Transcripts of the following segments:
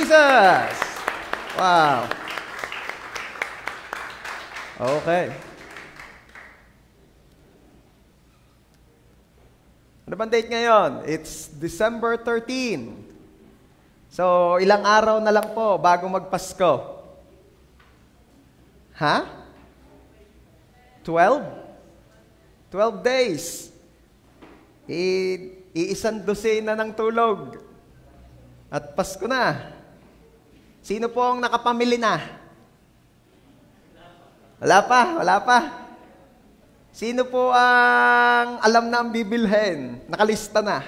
Jesus! Wow. Okay. Ano bang date ngayon? It's December 13. So, ilang araw na lang po bago magpasko. Ha? 12? 12 days. Iisang dosena ng tulog. At Pasko na. Sino po ang nakapamili na? Wala pa, wala pa. Sino po ang alam na ang bibilhin? Nakalista na.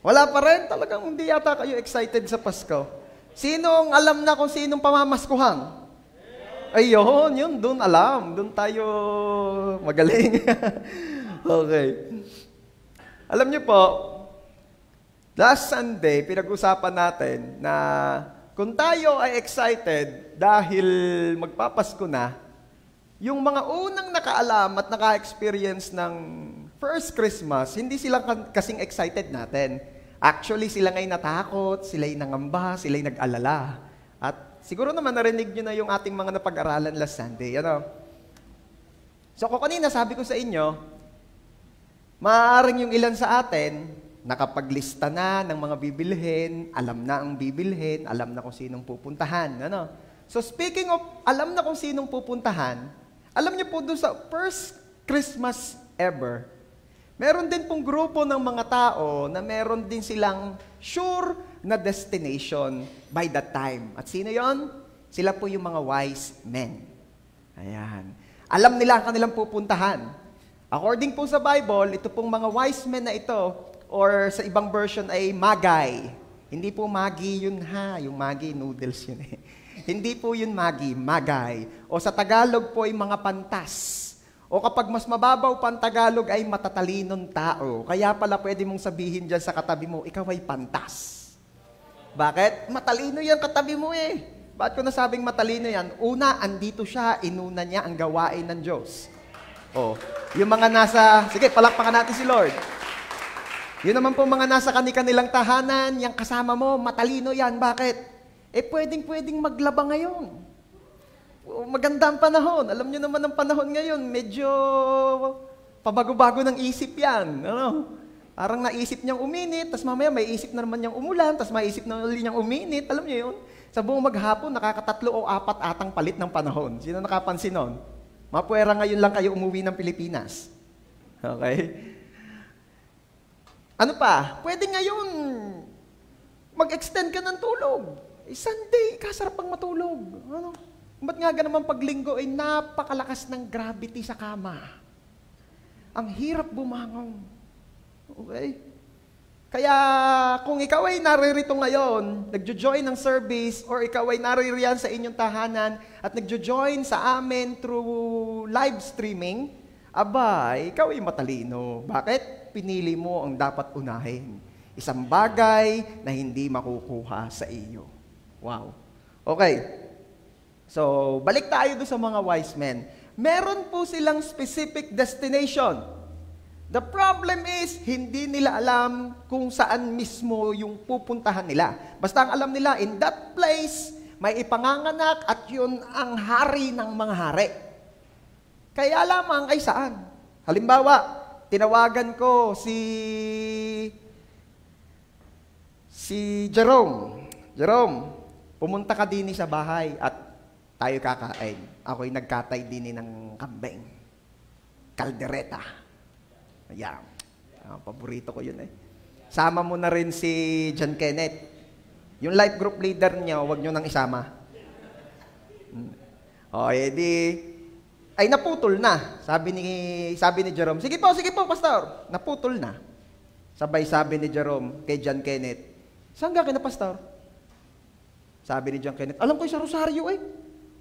Wala pa rin. Talagang hindi yata kayo excited sa Pasko. Sino ang alam na kung sinong pamamaskuhan? Ayun, yun, doon alam. Doon tayo magaling. Okay. Alam niyo po, last Sunday, pinag-usapan natin na kung tayo ay excited dahil magpapasko na, yung mga unang nakaalam at naka-experience ng first Christmas, hindi sila kasing excited natin. Actually, sila nga'y natakot, sila'y nangamba, sila'y nag-alala. At siguro naman narinig nyo na yung ating mga napag-aralan last Sunday. Ano? So, kung kanina sabi ko sa inyo, maaaring yung ilan sa atin, nakapaglista na ng mga bibilhin, alam na ang bibilhin, alam na kung sinong pupuntahan. Ano? So speaking of alam na kung sinong pupuntahan, alam niyo po doon sa first Christmas ever, meron din pong grupo ng mga tao na meron din silang sure na destination by that time. At sino yon? Sila po yung mga wise men. Ayan. Alam nila ang kanilang pupuntahan. According po sa Bible, ito pong mga wise men na ito, or sa ibang version ay Magi. Hindi po Magi yun ha, yung Magi noodles yun eh. Hindi po yun Magi, Magi. O sa Tagalog po ay mga pantas. O kapag mas mababaw pa ang Tagalog ay matatalinong tao. Kaya pala pwede mong sabihin dyan sa katabi mo, ikaw ay pantas. Bakit? Matalino yan katabi mo eh. Bakit ko nasabing matalino yan? Una, andito siya, inuna niya ang gawain ng Diyos. O, yung mga nasa, sige, palakpakan natin si Lord. Yun naman po mga nasa kanilang tahanan, yung kasama mo, matalino yan. Bakit? Eh, pwedeng maglaba ngayon. Maganda ang panahon. Alam nyo naman ang panahon ngayon, medyo pabago-bago ng isip yan. Ano? Parang naisip niyang uminit, tas mamaya may isip na naman niyang umulan, tas may isip na ulit niyang uminit. Alam niyo yun? Sa buong maghapon, nakakatatlo o apat atang palit ng panahon. Sino nakapansin nun? Mapuwera ngayon lang kayo umuwi ng Pilipinas. Okay? Ano pa? Pwede ngayon mag-extend ka ng tulog. Sunday, kasarap pang matulog. Ano? Ba't nga naman pag linggo ay napakalakas ng gravity sa kama. Ang hirap bumangon. Okay? Kaya kung ikaw ay naririto ngayon, nagjo-join ng service, or ikaw ay naririyan sa inyong tahanan at nagjo-join sa amin through live streaming, abay, ikaw ay matalino. Bakit? Pinili mo ang dapat unahin. Isang bagay na hindi makukuha sa iyo. Wow. Okay. So, balik tayo doon sa mga wise men. Meron po silang specific destination. The problem is, hindi nila alam kung saan mismo yung pupuntahan nila. Basta ang alam nila, in that place, may ipanganganak at yun ang hari ng mga hari. Kaya lamang ay saan? Halimbawa, tinawagan ko si Jerome. Jerome, pumunta ka din sa bahay at tayo kakain. Ako'y nagkatay din ng kambing. Kaldereta. Ayan. Paborito ko yun eh. Sama mo na rin si John Kenneth. Yung life group leader niya, huwag nyo nang isama. O, edi, ay naputol na. Sabi ni Jerome, sige po, pastor. Naputol na. Sabay sabi ni Jerome kay John Kenneth, saan ka na, pastor? Sabi ni John Kenneth, alam ko sa Rosario eh.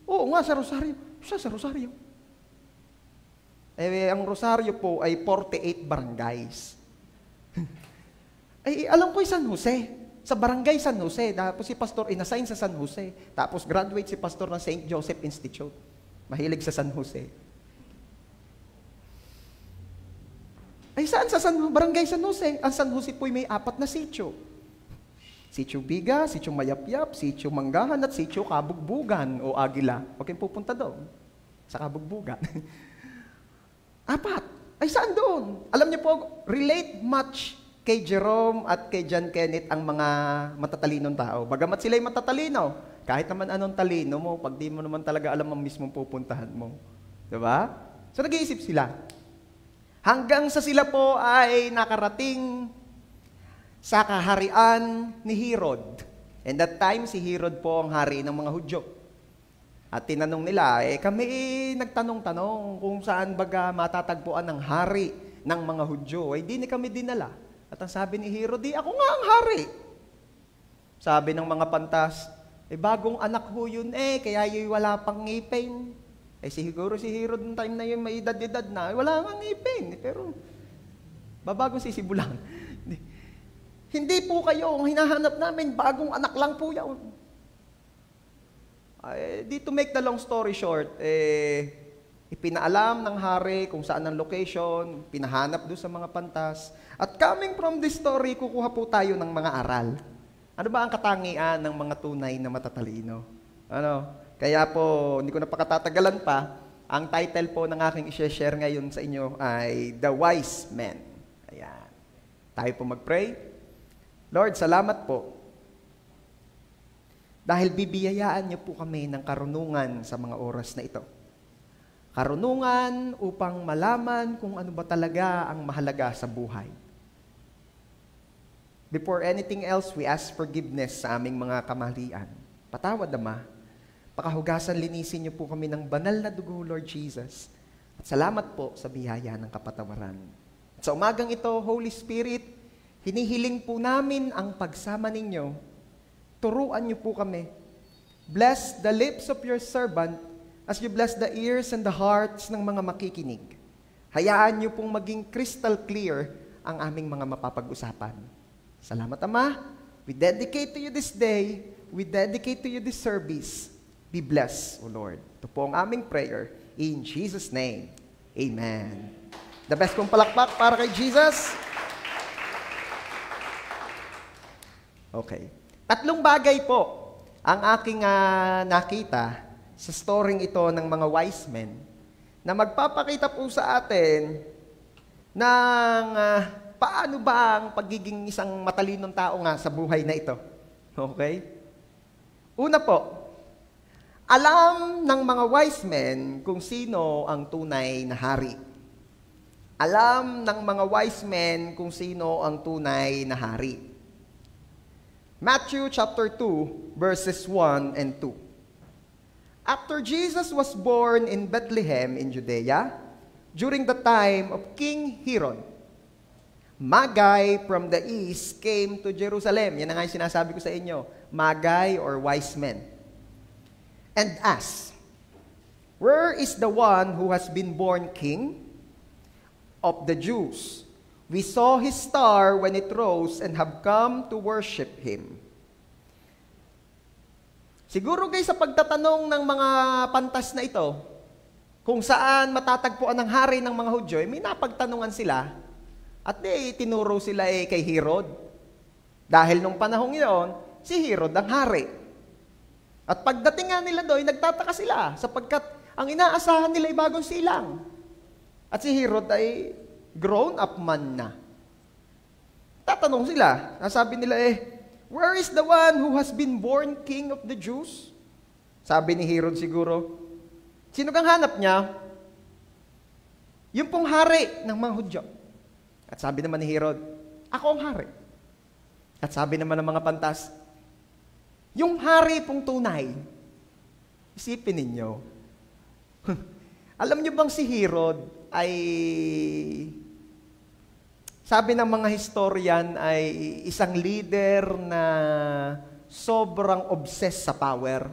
Oo nga, sa Rosario. Siya sa Rosario. Eh, ang Rosario po ay 48 barangays. Ay, alam ko San Jose. Sa barangay San Jose. Tapos si pastor inassign sa San Jose. Tapos graduate si pastor ng St. Joseph Institute. Mahilig sa San Jose. Ay, saan sa barangay San Jose? Ang San Jose po'y may 4 na sitio. Sitio Biga, Sitio Mayapyap, Sitio Manggahan, at Sitio Kabugbugan o Agila. Huwag kayong pupunta doon sa Kabugbugan. 4. Ay, saan doon? Alam niyo po, relate much kay Jerome at kay John Kenneth ang mga matatalinong tao. Bagamat sila'y matatalino, kahit naman anong talino mo, pag di mo naman talaga alam ang mismong pupuntahan mo. Diba? So, nag-iisip sila. Hanggang sa sila po ay nakarating sa kaharian ni Herod. And that time, si Herod po ang hari ng mga Hudyo. At tinanong nila, kami nagtanong-tanong kung saan baga matatagpuan ang hari ng mga Hudyo. Di ni kami dinala. At ang sabi ni Herod, ako nga ang hari. Sabi ng mga pantas, bagong anak ho yun kaya yung wala pang ngipin. Siguro si Herod ng time na yun may edad-edad na, wala nga ngipin. Pero, babagong sisibulan. Hindi po kayo ang hinahanap namin, bagong anak lang po yan. To make the long story short, ipinaalam ng hari kung saan ang location, pinahanap doon sa mga pantas. At coming from this story, kukuha po tayo ng mga aral. Ano ba ang katangian ng mga tunay na matatalino? Kaya po, hindi ko na pakatatagalan pa, ang title po ng aking i-share ngayon sa inyo ay The Wise Men. Ayan. Tayo po mag-pray. Lord, salamat po. Dahil bibiyayaan niyo po kami ng karunungan sa mga oras na ito. Karunungan upang malaman kung ano ba talaga ang mahalaga sa buhay. Before anything else, we ask forgiveness sa aming mga kamalian. Patawad, Ama. Pakahugasan, linisin niyo po kami ng banal na dugo, Lord Jesus. At salamat po sa biyaya ng kapatawaran. At sa umagang ito, Holy Spirit, hinihiling po namin ang pagsama ninyo. Turuan niyo po kami. Bless the lips of your servant as you bless the ears and the hearts ng mga makikinig. Hayaan niyo pong maging crystal clear ang aming mga mapapag-usapan. Salamat, Ama. We dedicate to you this day. We dedicate to you this service. Be blessed, O Lord. Ito po ang aming prayer. In Jesus' name, Amen. The best kong palakpak para kay Jesus. Okay. 3 bagay po ang aking nakita sa storyng ito ng mga wise men na magpapakita po sa atin ng paano ba ang pagiging isang matalinong tao nga sa buhay na ito. Okay? Una po, alam ng mga wise men kung sino ang tunay na hari. Alam ng mga wise men kung sino ang tunay na hari. Matthew chapter 2, verses 1 and 2. After Jesus was born in Bethlehem in Judea, during the time of King Herod, Magi from the east came to Jerusalem. Yan ang nga yung sinasabi ko sa inyo. Magi or wise men. And asked, where is the one who has been born king of the Jews? We saw his star when it rose and have come to worship him. Siguro guys, sa pagtatanong ng mga pantas na ito, kung saan matatagpuan ang hari ng mga Hudyo, may napagtanungan sila at tinuro sila kay Herod. Dahil nung panahong iyon, si Herod ang hari. At pagdating nga nila doon, nagtataka sila sapagkat ang inaasahan nila ay bagong silang. At si Herod ay grown-up man na. Tatanong sila, nasabi nila where is the one who has been born king of the Jews? Sabi ni Herod siguro, sino kang hanap niya? Yung pong hari ng mga Hudyo. At sabi naman ni Herod, ako ang hari. At sabi naman ng mga pantas, yung hari pong tunay, isipin ninyo, alam niyo bang si Herod ay, sabi ng mga historian, ay isang leader na sobrang obsessed sa power.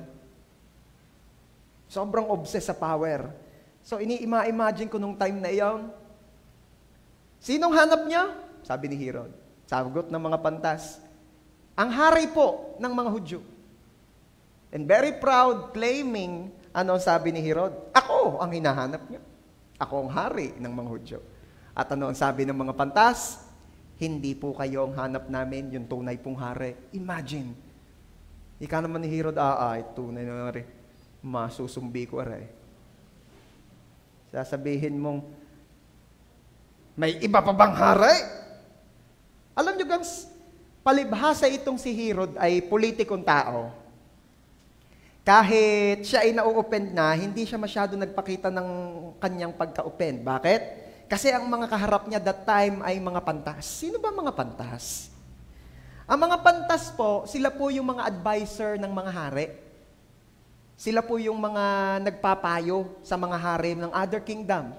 Sobrang obsessed sa power. So, ini-imagine ko nung time na iyon, sinong hanap niya? Sabi ni Herod. Sagot ng mga pantas, ang hari po ng mga Hudyo. And very proud, claiming, sabi ni Herod? Ako ang hinahanap niya. Ako ang hari ng mga Hudyo. At ano ang sabi ng mga pantas? Hindi po kayo ang hanap namin, yung tunay pong hari. Imagine. Ika naman ni Herod, tunay na hari. Masusumbi ko hari. Sasabihin mong, may iba pa bang hari? Alam nyo gangs, palibhasa itong si Herod ay politikong tao. Kahit siya ay na-open na, hindi siya masyado nagpakita ng kanyang pagka-open. Bakit? Kasi ang mga kaharap niya that time ay mga pantas. Sino ba mga pantas? Ang mga pantas po, sila po yung mga advisor ng mga hari. Sila po yung mga nagpapayo sa mga hari ng other kingdom.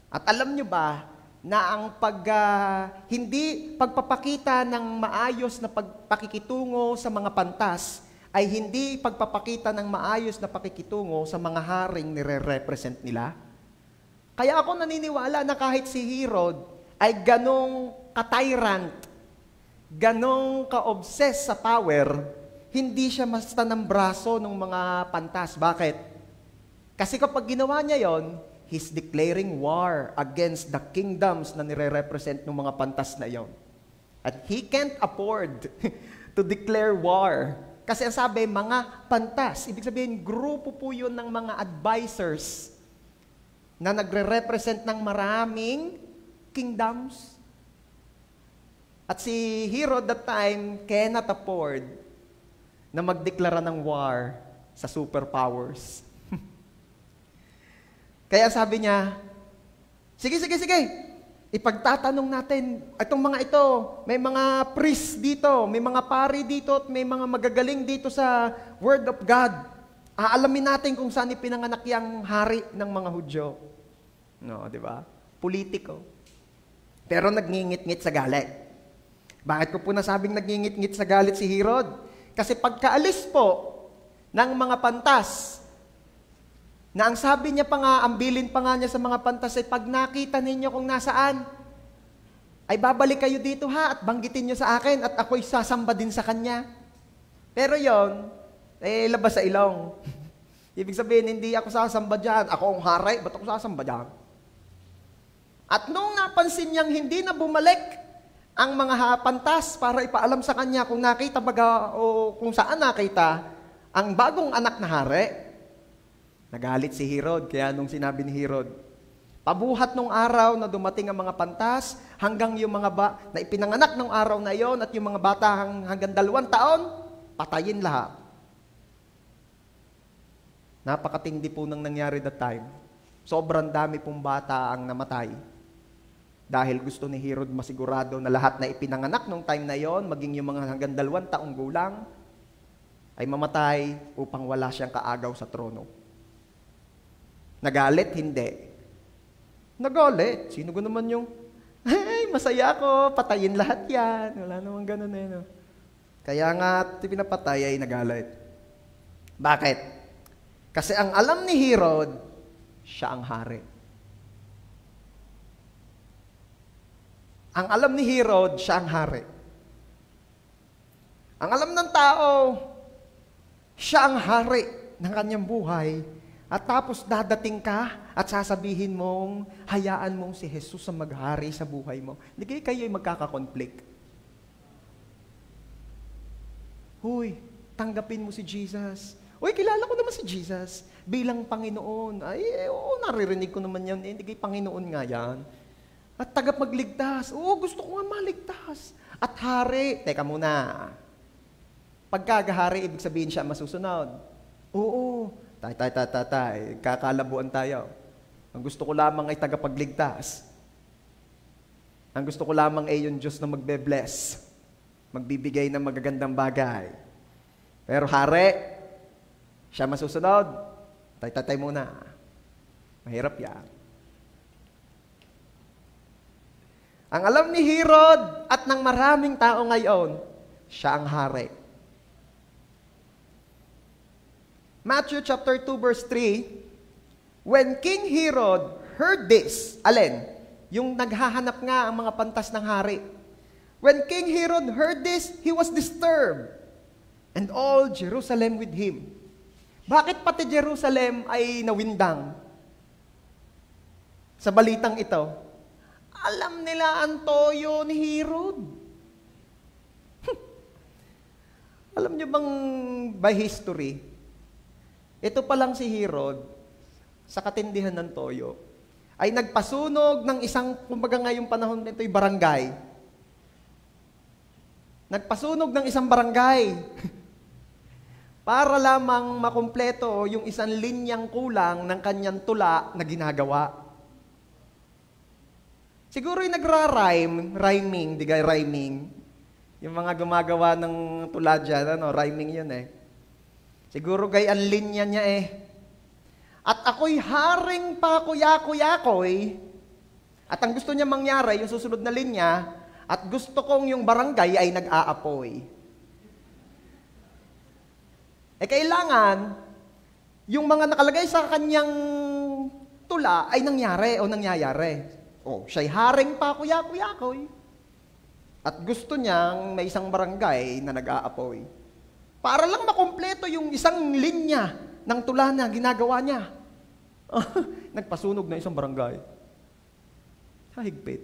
At alam nyo ba na ang hindi pagpapakita ng maayos na pakikitungo sa mga pantas ay hindi pagpapakita ng maayos na pakikitungo sa mga haring nire-represent nila? Kaya ako naniniwala na kahit si Herod ay ganong ka-tyrant, ganong ka-obsess sa power, hindi siya basta ng braso ng mga pantas. Bakit? Kasi kapag ginawa niya yon, he's declaring war against the kingdoms na nire-represent ng mga pantas na yon. At he can't afford to declare war. Kasi ang sabi, mga pantas. Ibig sabihin, grupo po yun ng mga advisors na nagre-represent ng maraming kingdoms. At si Herod that time cannot afford na magdeklara ng war sa superpowers. Kaya sabi niya, sige, ipagtatanong natin, itong mga ito, may mga priest dito, may mga pari dito, at may mga magagaling dito sa Word of God. Aalamin natin kung saan ipinanganak yung hari ng mga Hudyo. No, di ba? Politiko. Pero nagngingit-ngit sa galit. Bakit ko po nasabing nagngingit-ngit sa galit si Herod? Kasi pagkaalis po ng mga pantas, na ang sabi niya pa nga, ang bilin pa nga niya sa mga pantas ay, pag nakita ninyo kung nasaan, ay babalik kayo dito ha, at banggitin niyo sa akin, at ako'y sasamba din sa kanya. Pero yon, labas sa ilong. Ibig sabihin, hindi ako sasamba dyan. Ako ang hari, ba't ako sasamba dyan? At nung napansin niyang hindi na bumalik ang mga pantas para ipaalam sa kanya kung nakita baga o kung saan nakita ang bagong anak na hari, nagalit si Herod. Kaya nung sinabi ni Herod, pabuhat nung araw na dumating ang mga pantas, hanggang yung mga na ipinanganak nung araw na yon at yung mga bata hanggang 2 taon, patayin lahat. Napakatindi po nang nangyari that time. Sobrang dami pong bata ang namatay. Dahil gusto ni Herod masigurado na lahat na ipinanganak nung time na yon, maging yung mga hanggang 2 taong gulang, ay mamatay upang wala siyang kaagaw sa trono. Nagalit? Hindi. Nagalit. Sino ko naman yung, ay, masaya ako, patayin lahat yan. Wala naman ganun eh. No? Kaya nga, pinapatay ay nagalit. Bakit? Kasi ang alam ni Herod, siya ang hari. Ang alam ni Herod, siya ang hari. Ang alam ng tao, siya ang hari ng kanyang buhay. At tapos dadating ka at sasabihin mong, hayaan mong si Jesus ang maghari sa buhay mo. Hindi kayo'y magkakakonflict. Huy, tanggapin mo si Jesus. Uy, kilala ko naman si Jesus bilang Panginoon. Ay, oo, naririnig ko naman yan. Hindi kayo Panginoon nga yan. At tagapagligtas. Oo, gusto ko nga maligtas. At hari. Teka muna. Pagkagahari, ibig sabihin siya masusunod. Oo. Tay. Kakalabuan tayo. Ang gusto ko lamang ay tagapagligtas. Ang gusto ko lamang ay yung Diyos na magbe-bless. Magbibigay ng magagandang bagay. Pero hari, siya masusunod. Tay muna. Mahirap yan. Ang alam ni Herod at ng maraming tao ngayon, siya ang hari. Matthew chapter 2 verse 3, when King Herod heard this, alin? Yung naghahanap nga ang mga pantas ng hari. When King Herod heard this, he was disturbed, and all Jerusalem with him. Bakit pati Jerusalem ay nawindang? Sa balitang ito, Alam nila ang toyo ni Herod. Alam niyo bang by history, ito pa lang si Herod, sa katindihan ng toyo, ay nagpasunog ng isang, kumbaga ngayong panahon nito'y barangay. Nagpasunog ng isang barangay para lamang makumpleto yung isang linyang kulang ng kanyang tula na ginagawa. Siguro'y rhyming, yung mga gumagawa ng tula dyan, rhyming yun eh. Siguro gay ang linya niya eh. At ako'y haring pakuyakoy, at ang gusto niya mangyari, yung susunod na linya, at gusto kong yung barangay ay nag-aapoy. Kailangan, yung mga nakalagay sa kanyang tula ay nangyayari. Siya'y haring pakuyakoy, at gusto niyang may isang barangay na nag-aapoy. Para lang makumpleto yung isang linya ng tula na ginagawa niya. Nagpasunog na isang barangay. Higpit.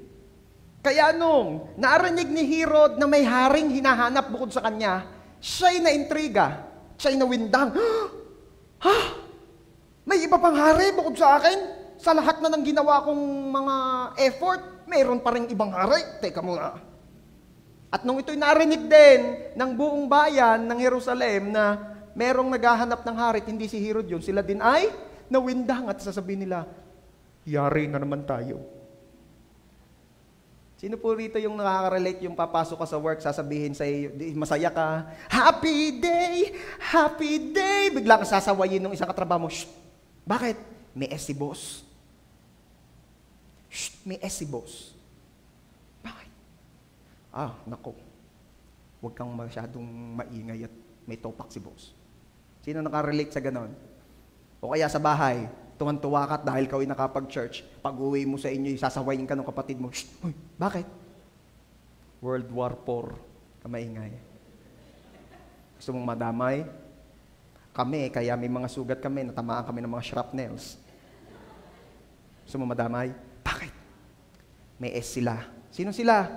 Kaya nung narinig ni Herod na may haring hinahanap bukod sa kanya, siya'y naintriga, siya'y nawindang. Ha? May iba pang hari bukod sa akin? Sa lahat na ng ginawa kong mga effort, mayroon pa rin ibang hari. Teka muna. At nung ito'y narinig din ng buong bayan ng Jerusalem na merong naghahanap ng hari, hindi si Herod yun, sila din ay nawindang at sasabihin nila, yari na naman tayo. Sino po rito yung nakaka-relate yung papasok ka sa work, sasabihin sa iyo, masaya ka, happy day, bigla ka sasawayin ng isang katrabaho mo, shh, bakit? May S si boss. Shh, may S si boss. Bakit? Nako, huwag kang masyadong maingay at may topak si boss. Sino nakaka-relate sa ganon? O kaya sa bahay, tuwan-tuwa ka dahil ikaw ay nakapag-church, pag-uwi mo sa inyo, sasawayin ka ng kapatid mo, shh, uy, bakit? World War IV, kamaingay. Gusto mong madamay? Kami, kaya may mga sugat kami, natamaan kami ng mga shrapnels. Gusto mong madamay? Bakit? May S sila. Sino sila?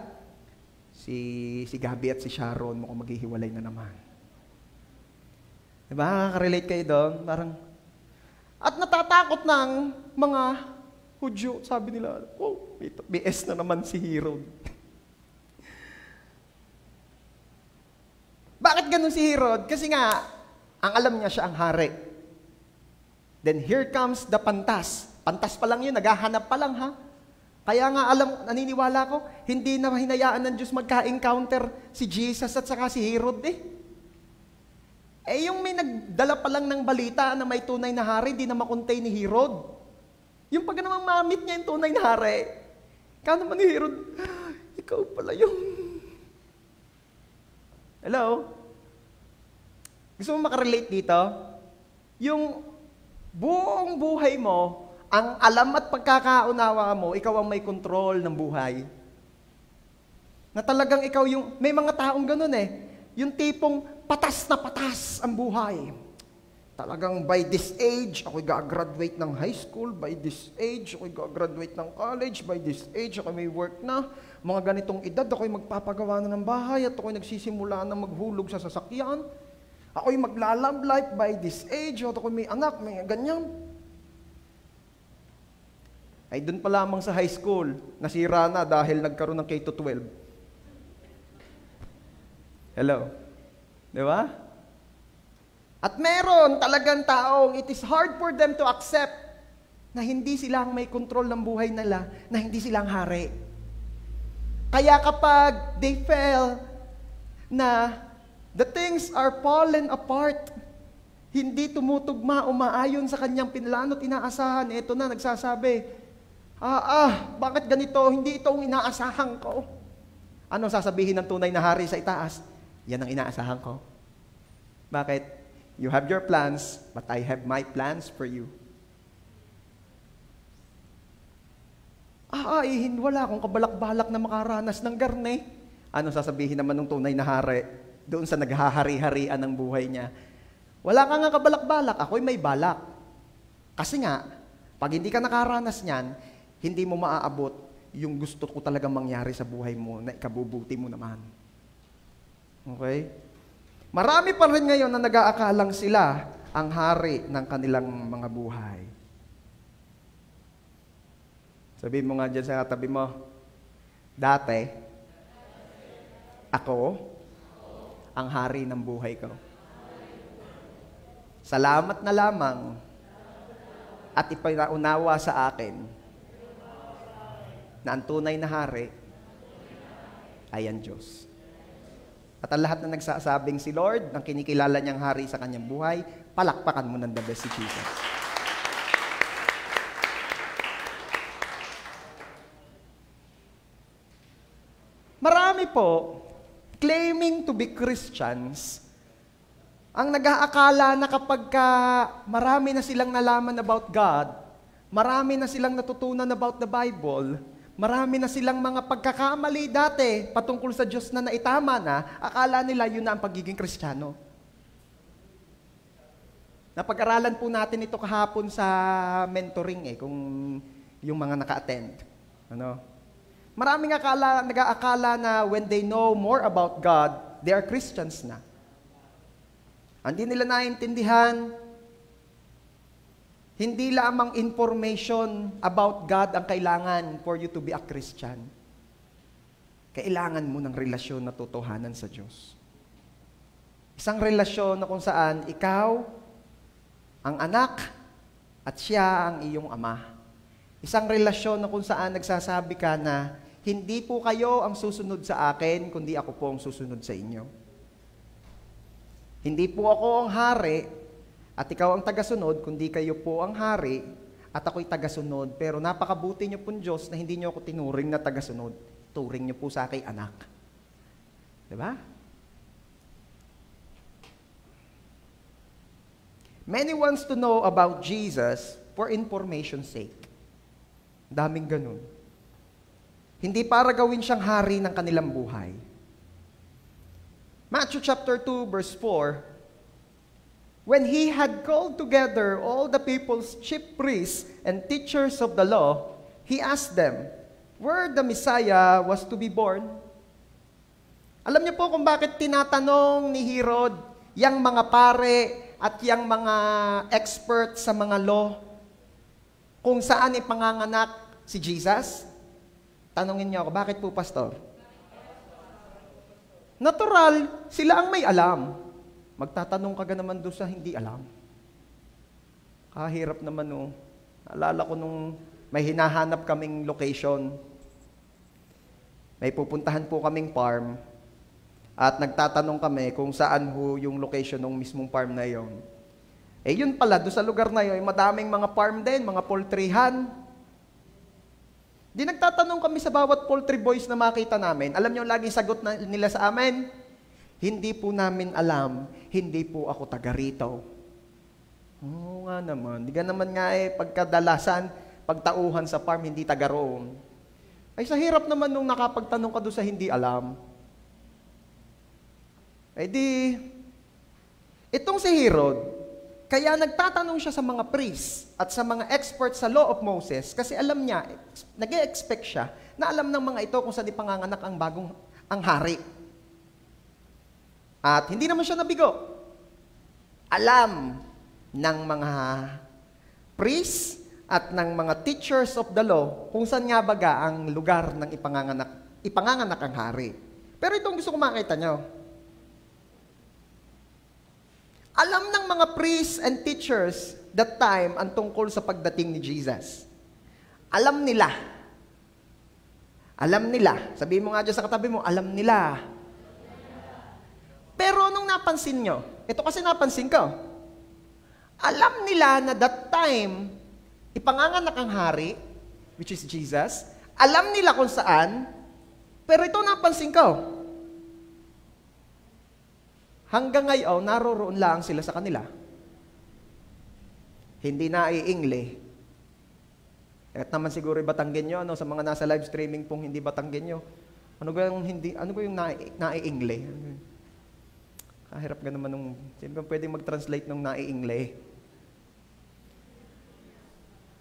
Si Gabi at si Sharon, mukhang maghihiwalay na naman. Diba? Nakaka-relate kayo doon? Parang, at natatakot ng mga Hudyo. Sabi nila, may S na naman si Herod. Bakit ganun si Herod? Kasi nga, ang alam niya siya ang hari. Then here comes the pantas. Pantas pa lang yun, naghahanap pa lang ha. Kaya nga naniniwala ko, hindi na hinayaan ng Diyos magka-encounter si Jesus at saka si Herod yung may nagdala pa lang ng balita na may tunay na hari, di na makontay ni Herod. Yung pag namang mamit niya yung tunay na hari, kaya naman ni Herod, ikaw pala yung... Hello? Gusto mo makarelate dito? Yung buong buhay mo, ang alam at pagkakaunawa mo, ikaw ang may control ng buhay. Na talagang ikaw yung... May mga taong ganun yung tipong patas na patas ang buhay. Talagang by this age, ako'y gagraduate ng high school. By this age, ako'y gagraduate ng college. By this age, ako'y may work na. Mga ganitong edad, ako'y magpapagawa na ng bahay at ako'y nagsisimula na maghulog sa sasakyan. Ako'y magla-love life by this age at ako'y may anak, may ganyan. Ay doon pa lamang sa high school, nasira na dahil nagkaroon ng K-12. Hello? Di ba? At meron talagang taong it is hard for them to accept na hindi sila ang may control ng buhay nila, na hindi sila ang hari. Kaya kapag they feel na the things are fallen apart, hindi tumutugma, umaayon sa kanyang pinlano at inaasahan, eto na, nagsasabi, bakit ganito? Hindi ito ang inaasahan ko. Anong sasabihin ng tunay na hari sa itaas? Yan ang inaasahan ko. Bakit? You have your plans, but I have my plans for you. Wala akong kabalak-balak na makaranas ng garne. Ano sasabihin naman ng tunay na hari doon sa naghahari-harian ng buhay niya? Wala ka nga kabalak-balak, ako'y may balak. Kasi nga, pag hindi ka nakaranas niyan, hindi mo maaabot yung gusto ko talaga mangyari sa buhay mo na ikabubuti mo naman. Okay? Marami pa rin ngayon na nag-aakalang sila ang hari ng kanilang mga buhay. Sabihin mo nga dyan sa tabi mo, dati, ako ang hari ng buhay ko. Salamat na lamang at ipinaunawa sa akin na ang tunay na hari ay ang Diyos. At ang lahat na nagsasabing si Lord, ang kinikilala niyang hari sa kanyang buhay, palakpakan mo ng the best si Jesus. Marami po, claiming to be Christians, ang nag-aakala na kapag marami na silang nalaman about God, marami na silang natutunan about the Bible, marami na silang mga pagkakamali dati patungkol sa Diyos na naitama na, akala nila yun na ang pagiging Kristiyano. Napag-aralan po natin ito kahapon sa mentoring kung yung mga naka-attend. Maraming nag-aakala na when they know more about God, they are Christians na. Hindi nila naiintindihan, hindi lamang information about God ang kailangan for you to be a Christian. Kailangan mo ng relasyon na totohanan sa Diyos. Isang relasyon na kung saan ikaw ang anak at siya ang iyong ama. Isang relasyon na kung saan nagsasabi ka na hindi po kayo ang susunod sa akin, kundi ako po ang susunod sa inyo. Hindi po ako ang hari at ikaw ang tagasunod, kundi kayo po ang hari at ako'y tagasunod. Pero napakabuti niyo pong Diyos na hindi niyo ako tinuring na tagasunod. Turing niyo po sa akin anak. Diba? Many wants to know about Jesus for information's sake. Daming ganun. Hindi para gawin siyang hari ng kanilang buhay. Matthew chapter 2 verse 4, when he had called together all the people's chief priests and teachers of the law, he asked them where the Messiah was to be born. Alam niyo po kung bakit tinatanong ni Herod yang mga pare at yang mga expert sa mga law kung saan ipanganganak si Jesus? Tanungin niyo ako, bakit po, Pastor? Natural, sila ang may alam. Magtatanong ka naman doon sa hindi alam. Kahirap naman, no. Naalala ko nung may hinahanap kaming location. May pupuntahan po kaming farm. At nagtatanong kami kung saan ho yung location ng mismong farm na yon. Yun pala, doon sa lugar na yun, madaming mga farm din, mga poultryhan. Di nagtatanong kami sa bawat poultry boys na makita namin. Alam niyo laging sagot nila sa amin? Hindi po namin alam, hindi po ako taga rito. Oo nga naman. Di ka naman nga pagkadalasan, pagtauhan sa farm, hindi taga roon. Ay sa hirap naman nung nakapagtanong ka doon sa hindi alam. Itong si Herod, kaya nagtatanong siya sa mga priests at sa mga experts sa law of Moses kasi alam niya, nag-e-expect siya na alam ng mga ito kung saan ipanganganak ang hari. At hindi naman siya nabigo. Alam ng mga priests at ng mga teachers of the law kung saan nga baga ang lugar ng ipanganganak ang hari. Pero itong gusto ko makita nyo. Alam ng mga priests and teachers that time ang tungkol sa pagdating ni Jesus. Alam nila. Alam nila. Sabihin mo nga dyan sa katabi mo, alam nila. Pero nung napansin nyo, ito kasi napansin ko, alam nila na that time, ipanganganak ang hari, which is Jesus, alam nila kung saan, pero ito napansin ko, hanggang ngayon, naroroon lang sila sa kanila. Hindi naiingle. Kahit naman siguro Batanggenyo, sa mga nasa live streaming pong hindi Batanggenyo, ano ba yung naiingle? Kahirap ka naman nung, sino ba pwedeng mag-translate nung naiingle?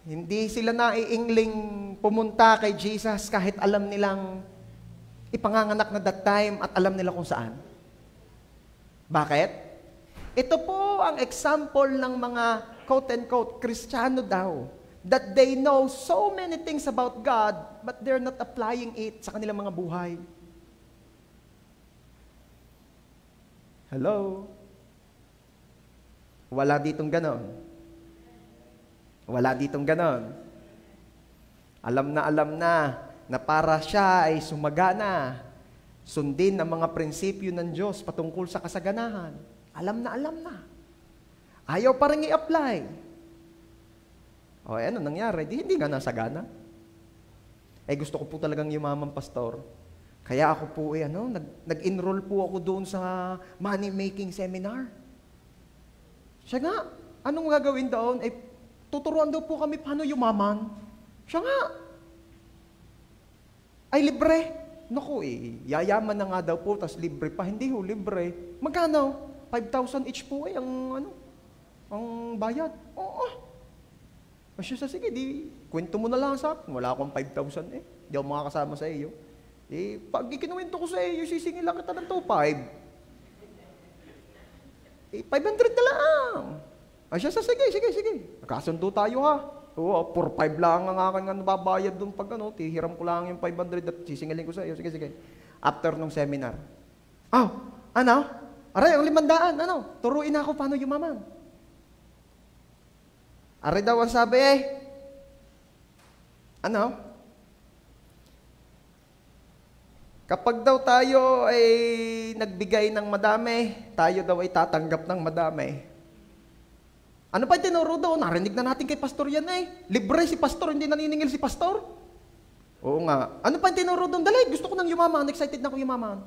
Hindi sila naiingling pumunta kay Jesus kahit alam nilang ipanganganak na that time at alam nila kung saan. Bakit? Ito po ang example ng mga quote-unquote Kristiyano daw, that they know so many things about God, but they're not applying it sa kanilang mga buhay. Hello? Wala ditong ganon. Wala ditong ganon. Alam na para siya ay sumagana, sundin ang mga prinsipyo ng Diyos patungkol sa kasaganahan. Alam na. Ayaw pa rin i-apply. O, ano nangyari? Hindi nga nasagana. Gusto ko po talagang yumaman, pastor. Kaya ako po, nag-enroll po ako doon sa money-making seminar. Siya nga, anong gagawin doon? Tuturuan daw po kami paano yumaman. Siya nga. Ay, libre. Naku, yayaman na nga daw po, tas libre pa. Hindi ho, libre. Magkano? 5,000 each po ang bayad. Oo. Siya, sige, kwento mo na lang sa akin. Wala akong 5,000 Di ako makakasama sa iyo. Pag ikinuwento ko sa iyo, sisingin lang kita ng 2,500. 500 na lang. Siya, sige. Nakasundo tayo ha. Oo, 4,500 lang ang aking babayad doon pag tihiram ko lang yung 500 at sisingilin ko sa iyo. Sige. After nung seminar. Ano? Aray, ang 500, turuin na ako paano yumaman. Aray daw ang sabi kapag daw tayo ay nagbigay ng madami, tayo daw ay tatanggap ng madami. Ano pa yung tinuro daw? Narinig na natin kay pastor yan Libre si pastor, hindi naniningil si pastor. Oo nga. Ano pa yung tinuro doon? Dali, gusto ko nang yumaman. Excited na ako yumaman.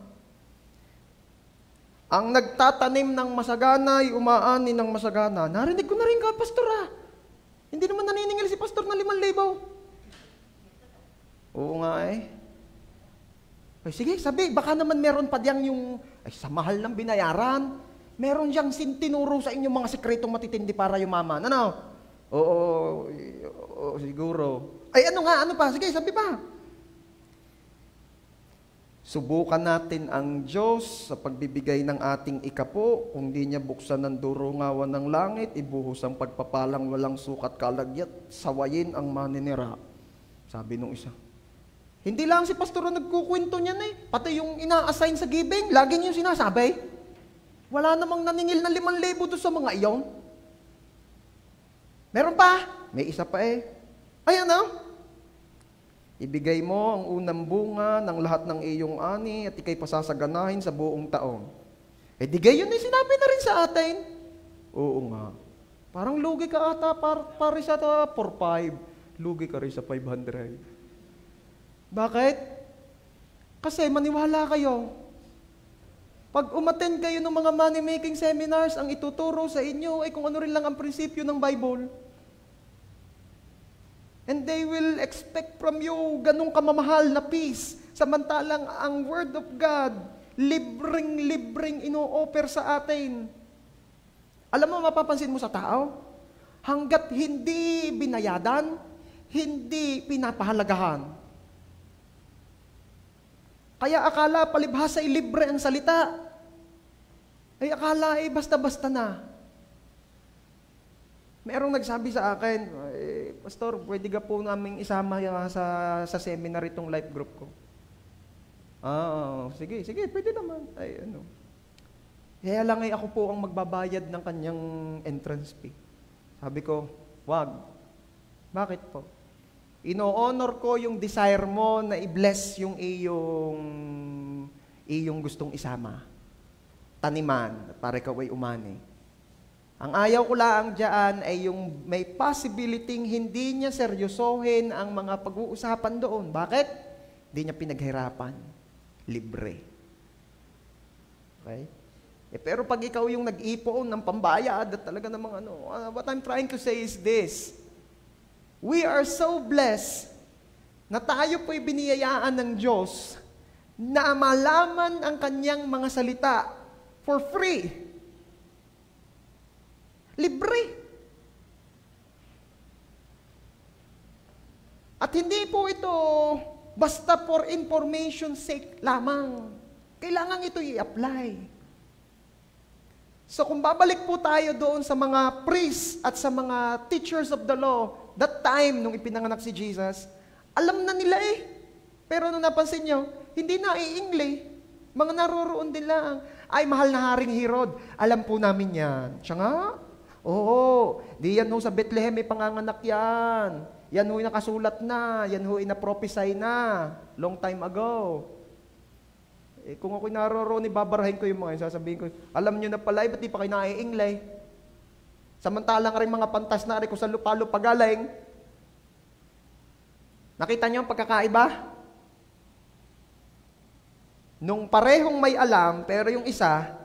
Ang nagtatanim ng masagana ay umaani ng masagana. Narinig ko na rin ka, pastor Hindi naman naniningil si pastor na 5,000. Oo nga sige, sabi, baka naman meron pa diyang sa mahal ng binayaran, meron diyang tinuro sa inyo mga sekretong matitindi para yumaman. Oo, siguro. Ano pa? Sige, sabi pa. Subukan natin ang Diyos sa pagbibigay ng ating ikapo. Kung di niya buksan ng durungawan ng langit, ibuhos ang pagpapalang walang sukat kalagyat, sawayin ang maninira. Sabi nung isa. Hindi lang si pastor ang nagkukwento niyan Pati yung ina-assign sa giving, lagi niyo sinasabi. Wala namang naningil na 5,000 doon sa mga iyon. Meron pa? May isa pa Ibigay mo ang unang bunga ng lahat ng iyong ani at ikay pasasaganahin sa buong taon. Digay yun sinabi na rin sa atin. Oo nga. Parang lugi ka ata para sa 4,500. Lugi ka rin sa 500. Bakit? Kasi maniwala kayo. Pag umattend kayo ng mga money-making seminars, ang ituturo sa inyo ay kung ano rin lang ang prinsipyo ng Bible. And they will expect from you ganong kamamahal na peace. Samantalang ang Word of God, libreng ino-offer sa atin. Alam mo, mapapansin mo sa tao, hanggat hindi binayadan, hindi pinapahalagahan. Kaya akala palibhasa ay libre ang salita. Ay akala ay basta-basta na. Merong nagsabi sa akin, pastor, pwede ka po namin isama sa seminar itong life group ko. Sige, pwede naman. Kaya lang ako po ang magbabayad ng kanyang entrance fee. Sabi ko, wag. Bakit po? Ino-honor ko yung desire mo na i-bless yung iyong gustong isama. Taniman, para ikaw ay umani. Ang ayaw ko lang dyan ay yung may possibility hindi niya seryosohin ang mga pag-uusapan doon. Bakit? Hindi niya pinaghirapan. Libre. Okay? Pero pag ikaw yung nag-ipoon ng pambayad at talaga namang what I'm trying to say is this. We are so blessed na tayo po'y biniyayaan ng Diyos na malaman ang kanyang mga salita for free. Libre. At hindi po ito basta for information sake lamang. Kailangan ito i-apply. So kung babalik po tayo doon sa mga priests at sa mga teachers of the law, that time nung ipinanganak si Jesus, alam na nila eh. Pero nung napansin nyo, hindi na i-English. Mga naroroon din lang. Ay, mahal na Haring Herod, alam po namin yan. Siya nga? Oo, di yan ho sa Bethlehem may panganganak yan. Yan ho'y nakasulat na, yan ho'y na-prophesy na, long time ago. Eh, kung ako'y naroroon, ibabarahin ko yung mga yun, sasabihin ko, alam nyo na pala, ba't di pa kayo nai-English? Samantalang rin mga pantas na rin kung sa lupalo pagaling. Nakita nyo ang pagkakaiba? Nung parehong may alam, pero yung isa,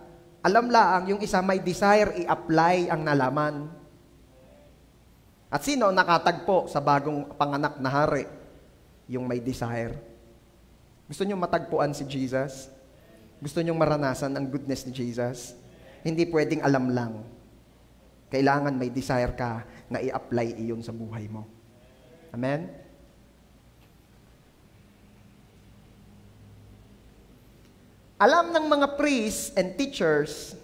alam lang, yung isa may desire i-apply ang nalaman. At sino nakatagpo sa bagong panganak na hari? Yung may desire. Gusto nyo matagpuan si Jesus? Gusto nyo maranasan ang goodness ni Jesus? Hindi pwedeng alam lang. Kailangan may desire ka na i-apply iyon sa buhay mo. Amen? Alam ng mga priests and teachers,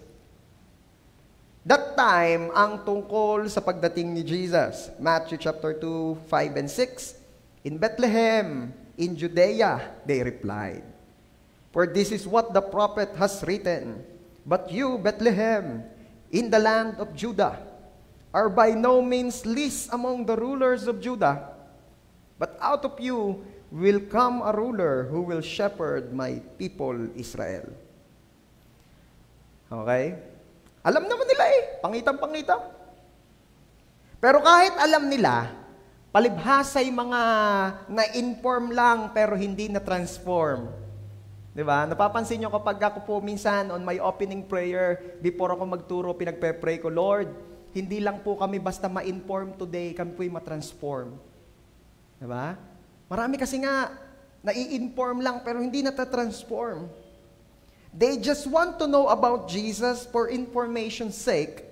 that time ang tungkol sa pagdating ni Jesus. Matthew chapter 2, 5 and 6. In Bethlehem, in Judea, they replied, for this is what the prophet has written. But you, Bethlehem, in the land of Judah, are by no means least among the rulers of Judah. But out of you will come a ruler who will shepherd my people Israel. Okay? Alam naman nila eh. Pangitang-pangita. Pero kahit alam nila, palibhasay mga na-inform lang pero hindi na-transform. Diba? Napapansin nyo kapag ako po minsan on my opening prayer, before ako magturo, pinagpe-pray ko, Lord, hindi lang po kami basta ma-inform today, kami po'y ma-transform. Diba? Marami kasi nga, nai-inform lang pero hindi nata-transform. They just want to know about Jesus for information's sake.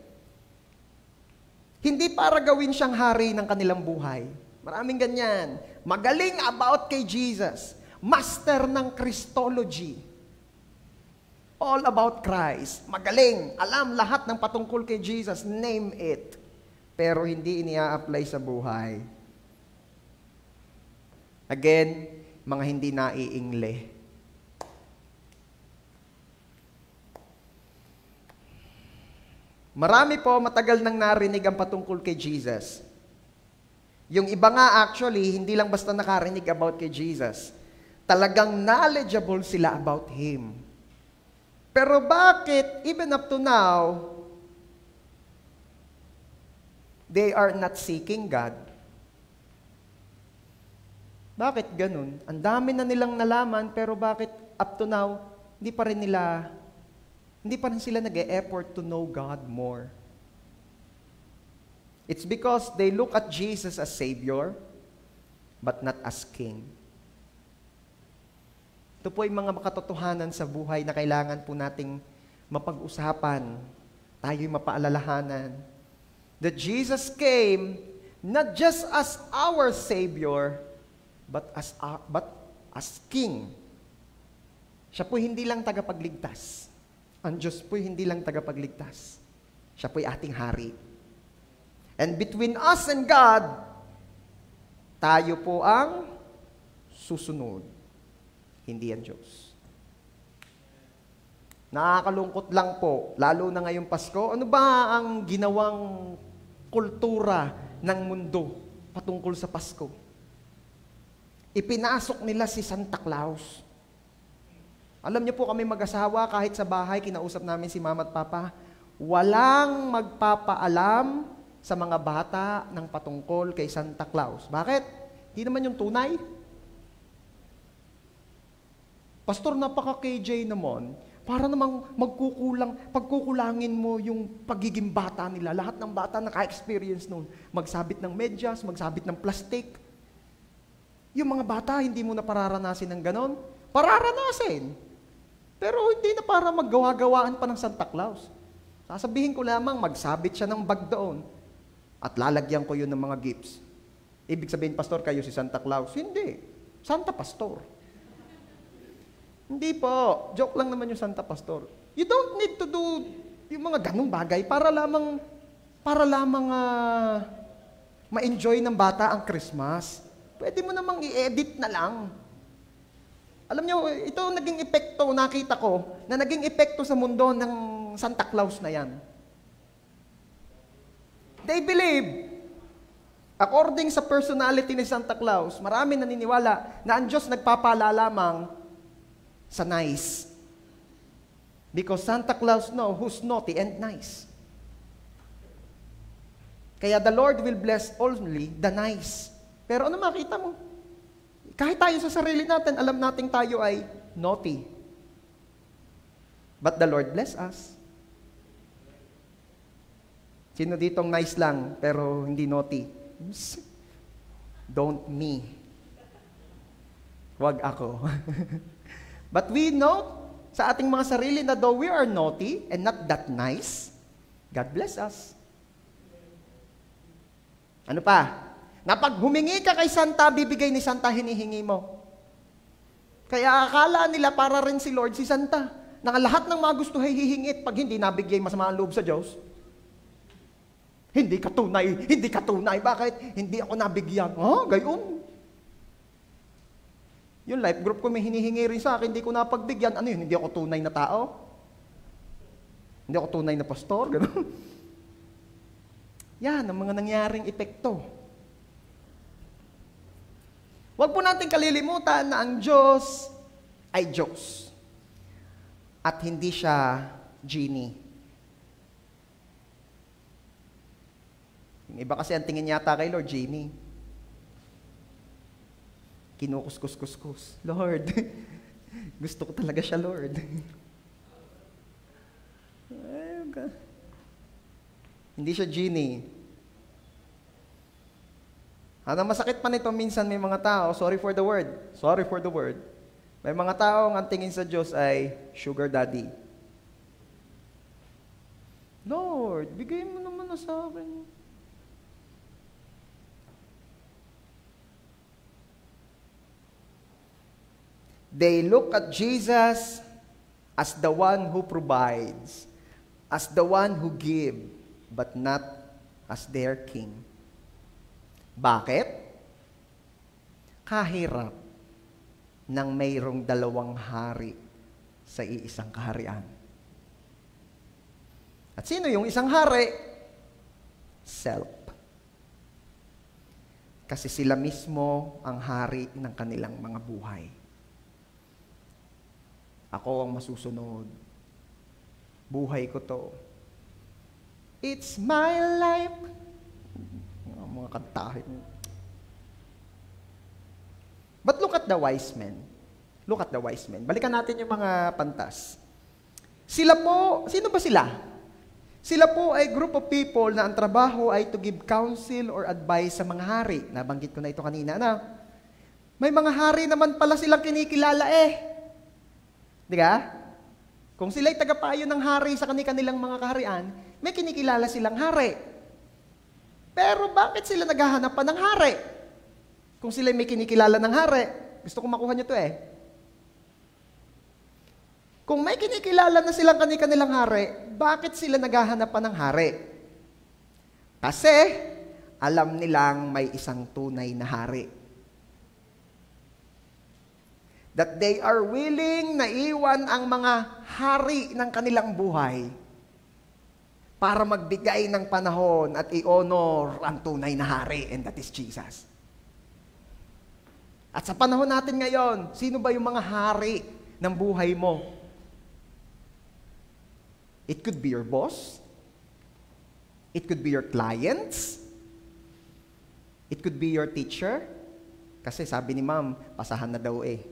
Hindi para gawin siyang hari ng kanilang buhay. Maraming ganyan. Magaling about kay Jesus. Master ng Christology. All about Christ. Magaling. Alam lahat ng patungkol kay Jesus. Name it. Pero hindi inia-apply sa buhay. Again, mga hindi naiingle. Marami po matagal nang narinig ang patungkol kay Jesus. Yung iba nga actually, hindi lang basta nakarinig about kay Jesus. Talagang knowledgeable sila about Him. Pero bakit, even up to now, they are not seeking God? Bakit ganun? Ang dami na nilang nalaman, pero bakit up to now, hindi pa rin sila nag-e-effort to know God more? It's because they look at Jesus as Savior, but not as King. Ito po yung mga makatotohanan sa buhay na kailangan po nating mapag-usapan, tayo'y mapaalalahanan. That Jesus came not just as our Savior, but as King. Siya po hindi lang tagapagligtas. Ang Diyos po hindi lang tagapagligtas. Siya po'y ating hari. And between us and God, tayo po ang susunod. Hindi ang Diyos. Nakakalungkot lang po, lalo na ngayong Pasko. Ano ba ang ginawang kultura ng mundo patungkol sa Pasko? Ipinasok nila si Santa Claus. Alam niyo po kami mag-asawa, kahit sa bahay, kinausap namin si Mama at Papa, walang magpapaalam sa mga bata ng patungkol kay Santa Claus. Bakit? Hindi naman yung tunay. Pastor, napaka-KJ naman. Para namang pagkukulangin mo yung pagiging bata nila. Lahat ng bata naka-experience nun. Magsabit ng medyas, magsabit ng plastic. Yung mga bata, hindi mo na pararanasin ng ganon. Pararanasin. Pero hindi na para maggawa-gawaan pa ng Santa Claus. Sasabihin ko lamang, magsabit siya ng bag doon. At lalagyan ko yun ng mga gifts. Ibig sabihin, Pastor, kayo si Santa Claus. Hindi. Santa Pastor. Hindi po. Joke lang naman yung Santa Pastor. You don't need to do yung mga ganung bagay para lamang ma-enjoy ng bata ang Christmas. Pwede mo namang i-edit na lang. Alam niyo, ito naging epekto, nakita ko, na naging epekto sa mundo ng Santa Claus na yan. They believe, according sa personality ni Santa Claus, marami naniniwala na ang Diyos nagpapala lamang sa nice. Because Santa Claus knows who's naughty and nice. Kaya the Lord will bless only the nice. Pero ano makita mo? Kahit tayo sa sarili natin, alam nating tayo ay naughty. But the Lord bless us. Sino ditong nice lang, pero hindi naughty? Don't me. Wag ako. But we know sa ating mga sarili na though we are naughty and not that nice, God bless us. Ano pa? Na pag humingi ka kay Santa, bibigay ni Santa hinihingi mo. Kaya akala nila para rin si Lord si Santa. Na lahat ng mga gusto ay hihingit pag hindi nabigay masama ang loob sa Diyos. Hindi ka tunay. Bakit? Hindi ako nabigyan. Gayon. Yung life group ko may hinihingi rin sa akin, hindi ko napagbigyan. Ano yun? Hindi ako tunay na tao? Hindi ako tunay na pastor? Gano'n. Yan, ang mga nangyaring epekto. Huwag po natin kalilimutan na ang Diyos ay Diyos. At hindi siya genie. Yung iba kasi ang tingin yata kay Lord, genie. Kinukuskus-kuskus. Lord, gusto ko talaga siya, Lord. Hindi siya genie. Ang masakit pa nito, minsan may mga tao, sorry for the word, may mga tao ang tingin sa Diyos ay sugar daddy. Lord, bigay mo naman na sa akin. They look at Jesus as the one who provides, as the one who gives, but not as their king. Bakit? Kahirap ng mayroong dalawang hari sa iisang kaharian. At sino yung isang hari? Self. Kasi sila mismo ang hari ng kanilang mga buhay. Ako ang masusunod. Buhay ko to. It's my life. Mga kantahin. But look at the wise men. Look at the wise men. Balikan natin yung mga pantas. Sila po, sino ba sila? Sila po ay group of people na ang trabaho ay to give counsel or advice sa mga hari. Nabanggit ko na ito kanina. Na? May mga hari naman pala silang kinikilala Di ba? Kung sila'y tagapayo ng hari sa kanilang mga kaharian, may kinikilala silang hari. Pero bakit sila naghahanap pa ng hari? Kung sila'y may kinikilala ng hari, gusto ko makuha nyo to Kung may kinikilala na silang kanilang hari, bakit sila naghahanap pa ng hari? Kasi alam nilang may isang tunay na hari. That they are willing na iwan ang mga hari ng kanilang buhay para magbigay ng panahon at i-honor ang tunay na hari, and that is Jesus. At sa panahon natin ngayon, sino ba yung mga hari ng buhay mo? It could be your boss. It could be your clients. It could be your teacher. Kasi sabi ni ma'am, pasahan na daw 1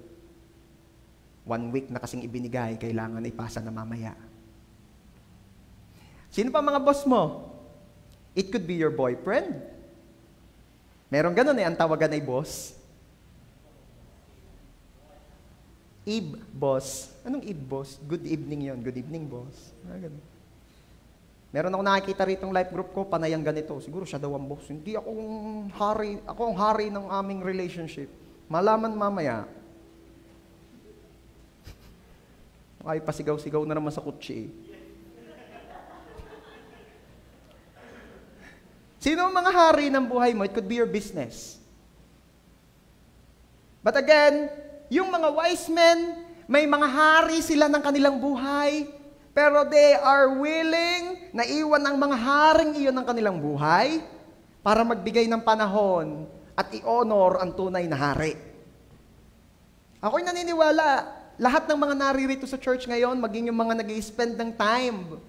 week na kasing ibinigay, kailangan ipasa na mamaya. Sino pa mga boss mo? It could be your boyfriend. Meron ganun ang tawagan ay boss. Eve, boss. Anong Eve, boss? Good evening yon. Good evening, boss. Ganun. Meron ako nakikita rito ng life group ko, panayang ganito. Siguro siya daw ang boss. Hindi akong hari, ako ang hari ng aming relationship. Malaman mamaya, ay pasigaw-sigaw na naman sa kutsi. Sino ang mga hari ng buhay mo? It could be your business. But again, yung mga wise men, may mga hari sila ng kanilang buhay, pero they are willing na iwan ang mga haring iyon ng kanilang buhay para magbigay ng panahon at i-honor ang tunay na hari. Ako'y naniniwala, lahat ng mga naririto sa church ngayon, maging yung mga nag-i-spend ng time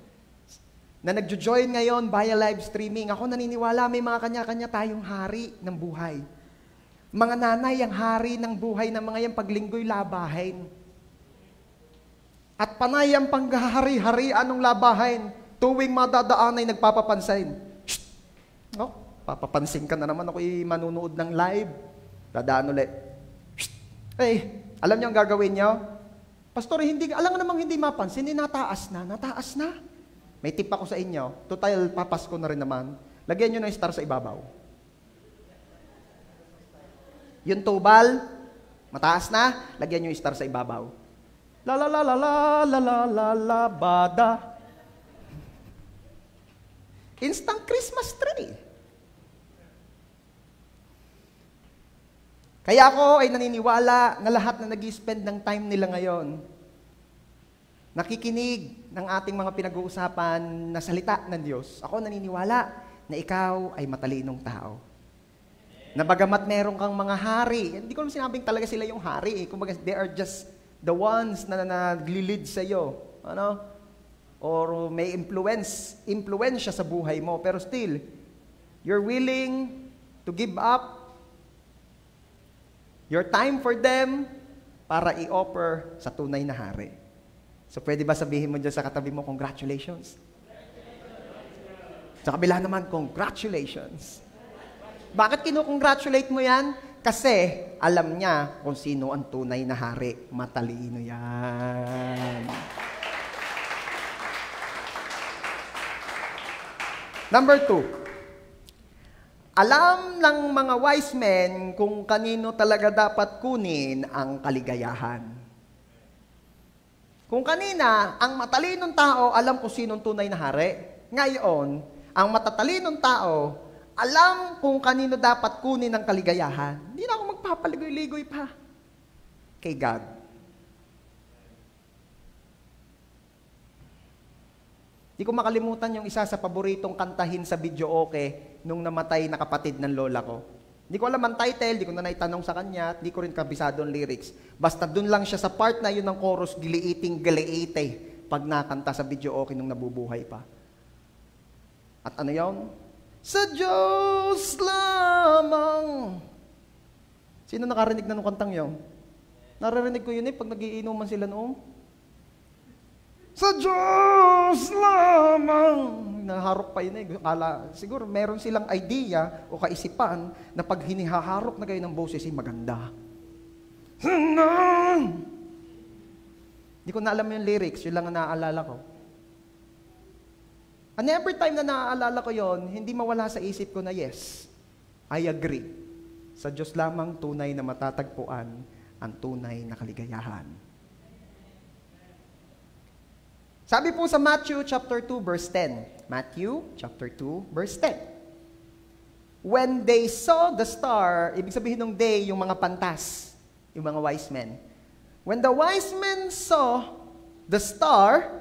na nagjo-join ngayon via live streaming, ako naniniwala may mga kanya-kanya tayong hari ng buhay. Mga nanay ang hari ng buhay ng mga yung paglinggoy labahin. At panay ang panghahari-harian ng labahin, tuwing madadaan ay nagpapapansin. Shh! Oh, papapansin ka na naman, ako'y manunood ng live. Dadaan ulit. Shh! Alam niyo ang gagawin niyo? Pastor, alam nga namang hindi mapansin, nataas na. May tip ako sa inyo, total papasko na rin naman, lagyan niyo ng star sa ibabaw. Yung tubal, mataas na, lagyan niyo yung star sa ibabaw. La la la la la la la la la bada. Instant Christmas tree. Kaya ako ay naniniwala na lahat na nag-i-spend ng time nila ngayon, nakikinig ng ating mga pinag-uusapan na salita ng Diyos. Ako naniniwala na ikaw ay matalinong tao. Na bagamat meron kang mga hari, hindi ko naman sinabing talaga sila yung hari. Kumbaga, they are just the ones na naglilid sa iyo. Ano? Or may influensya sa buhay mo. Pero still, you're willing to give up your time for them para i-offer sa tunay na hari. So, pwede ba sabihin mo dyan sa katabi mo, congratulations? Sa kabila naman, congratulations. Bakit kinukongratulate mo yan? Kasi alam niya kung sino ang tunay na hari. Matalino yan. Number 2. Alam ng mga wise men kung kanino talaga dapat kunin ang kaligayahan. Kung kanina, ang matalinong tao, alam kung sinong tunay na hari. Ngayon, ang matatalinong tao, alam kung kanino dapat kunin ang kaligayahan. Hindi na ako magpapaligoy-ligoy pa. Kay God. Di ko makalimutan yung isa sa paboritong kantahin sa video okay nung namatay na kapatid ng lola ko. Di ko alam ang title, di ko na naitanong sa kanya, di ko rin kabisado ang lyrics. Basta dun lang siya sa part na yun ng chorus, giliiting-giliite, pag nakanta sa video okay nung nabubuhay pa. At ano yun? Sa Diyos lamang. Sino nakarinig na nung kantang yun? Naririnig ko yun pag nagiinuman sila noong. Sa Diyos lamang. Naharok pa yun Kala, siguro meron silang idea o kaisipan na pag hinihaharok na kayo ng boses ay maganda. Hindi ko na alam yung lyrics, yun lang ang naaalala ko. And every time na naaalala ko yon, hindi mawala sa isip ko na yes, I agree. Sa Diyos lamang tunay na matatagpuan ang tunay na kaligayahan. Sabi po sa Matthew chapter 2 verse 10. Matthew chapter 2 verse 10. When they saw the star, ibig sabihin ng day, yung mga pantas, yung mga wise men. When the wise men saw the star,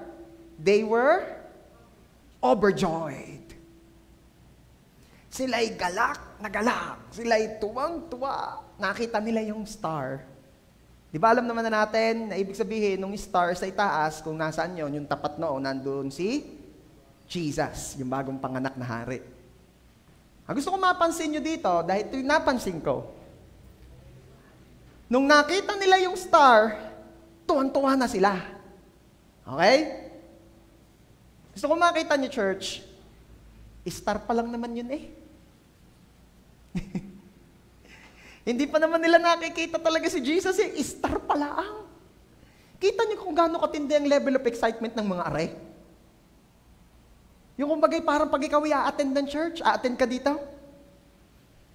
they were overjoyed. Sila'y galak na galak. Sila'y tuwang-tuwa. Nakita nila yung star. Di ba alam naman na natin na ibig sabihin nung star sa itaas, kung nasaan yun, yung tapat noon, nandun si Jesus, yung bagong panganak na hari. Gusto ko mapansin nyo dito, dahil ito yung napansin ko. Nung nakita nila yung star, tuwang-tuwa na sila. Okay? Gusto ko makita niyo, church, star pa lang naman yun Hindi pa naman nila nakikita talaga si Jesus star pa lang. Kita niyo kung gaano katindi ang level of excitement ng mga are. Yung kumbagay parang pag ikaw i-attend ng church, a-attend ka dito.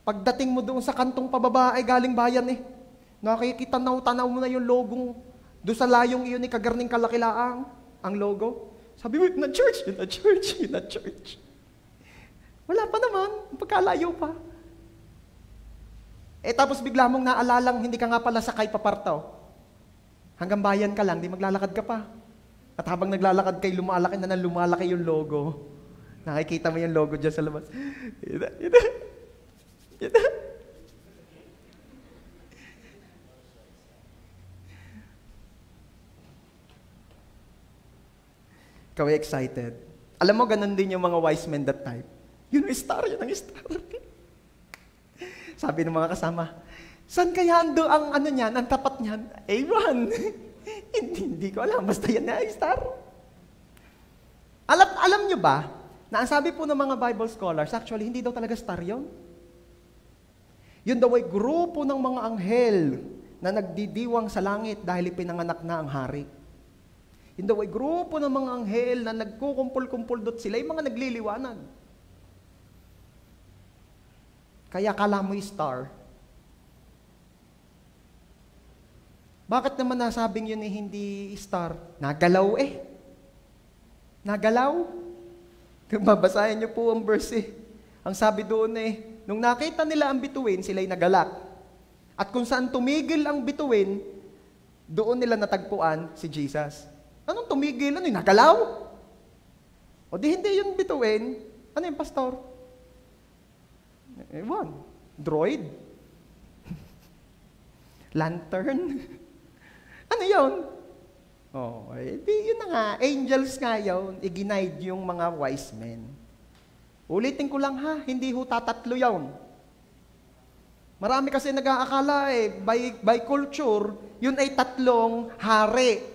Pagdating mo doon sa kantong pababa ay galing bayan eh. Nakikita tanaw mo na yung logong doon sa layong iyon ni kagarning kalakilaang ang logo. Sabi mo, yun na church, yun na church, yun na church. Wala pa naman, pagkalayo pa. Tapos bigla mong naalalang hindi ka nga pala sakay papartaw. Hanggang bayan ka lang, di maglalakad ka pa. At habang naglalakad kay lumalaki na lumalaki yung logo. Nakikita mo yung logo dyan sa labas. Yun na. Ikaw ay excited. Alam mo, ganun din yung mga wise men that time. Yun ang star. Sabi ng mga kasama, saan kaya ando ang ano niyan, ang tapat niyan? Ewan. Hindi ko alam. Basta yan na star. Alam nyo ba, na ang sabi po ng mga Bible scholars, actually, hindi daw talaga star yun. Yun daw ay grupo ng mga anghel na nagdidiwang sa langit dahil ipinanganak na ang hari. Yun daw ay grupo ng mga anghel na nagkukumpul-kumpul dot sila, yung mga nagliliwanag. Kaya kala mo star. Bakit naman nasabing yun eh hindi star? Nagalaw eh. Nagalaw. Kung babasahin niyo po ang verse eh. Ang sabi doon eh, nung nakita nila ang bituin, sila'y nagalak. At kung saan tumigil ang bituin, doon nila natagpuan si Jesus. Anong tumigil? Ano yung nagalaw? O di hindi yung bituin. Ano yung pastor? Ewan. Droid? Lantern? Ano yun? Oh, di yun na nga. Angels nga yun. I-guide yung mga wise men. Ulitin ko lang ha, hindi ho tatatlo yun. Marami kasi nag-aakala eh, by culture, yun ay tatlong hari.